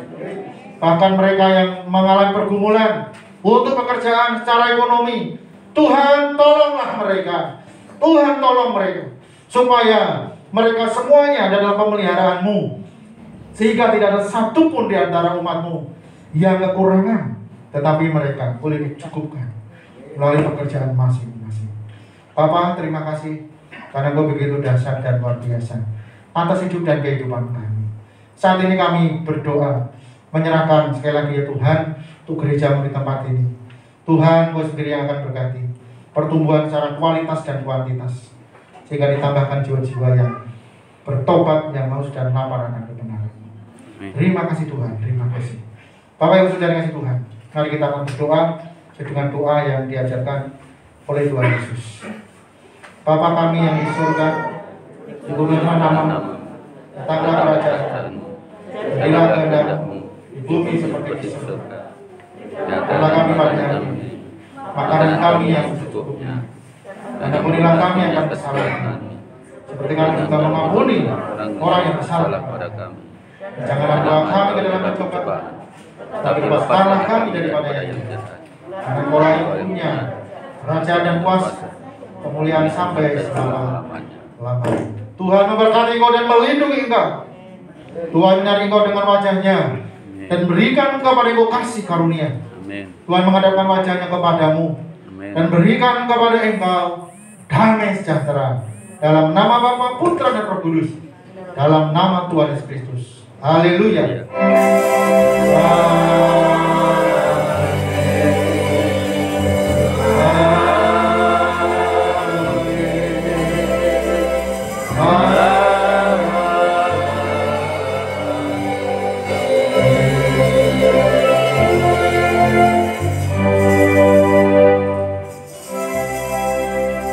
Bahkan mereka yang mengalami pergumulan untuk pekerjaan secara ekonomi, Tuhan tolonglah mereka. Tuhan tolong mereka supaya mereka semuanya ada dalam pemeliharaan-Mu, sehingga tidak ada satupun di antara umat-Mu yang kekurangan, tetapi mereka boleh dicukupkan melalui pekerjaan masing-masing. Bapa, terima kasih karena Engkau begitu dahsyat dan luar biasa atas hidup dan kehidupan kami. Saat ini kami berdoa, menyerahkan sekali lagi ya Tuhan untuk gereja-Mu di tempat ini. Tuhan, Engkau sendiri yang akan berkati pertumbuhan secara kualitas dan kuantitas, sehingga ditambahkan jiwa-jiwa yang bertobat, yang haus dan lapar akan kebenaran. Terima kasih Tuhan, terima kasih. Bapak Ibu Saudara kasih Tuhan, mari kita akan berdoa dengan doa yang diajarkan oleh Tuhan Yesus. Bapa kami yang di surga, dikuduskan namamu, datanglah kerajaan-Mu, jadilah kehendak-Mu di bumi seperti di surga. Berilah kami pada hari ini makanan kami yang secukupnya, dan ampunilah kami akan kesalahan, seperti kami juga mengampuni orang yang bersalah kepada kami. Janganlah bawa kami ke dalam pencobaan, tapi lepaskanlah kami daripada yang jahat. Karena Engkau yang punya kerajaan dan kuasa, kemuliaan sampai selama-lamanya. Tuhan memberkati Engkau dan melindungi Engkau. Tuhan menyertai Engkau dengan wajah-Nya dan berikan kepada Engkau kasih karunia. Tuhan menghadapkan wajah-Nya kepadamu dan berikan kepada Engkau damai sejahtera. Dalam nama Bapa, Putra dan Roh Kudus, dalam nama Tuhan Yesus Kristus. Haleluya.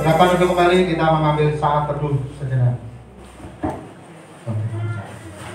Silakan duduk kembali, kita mengambil saat teduh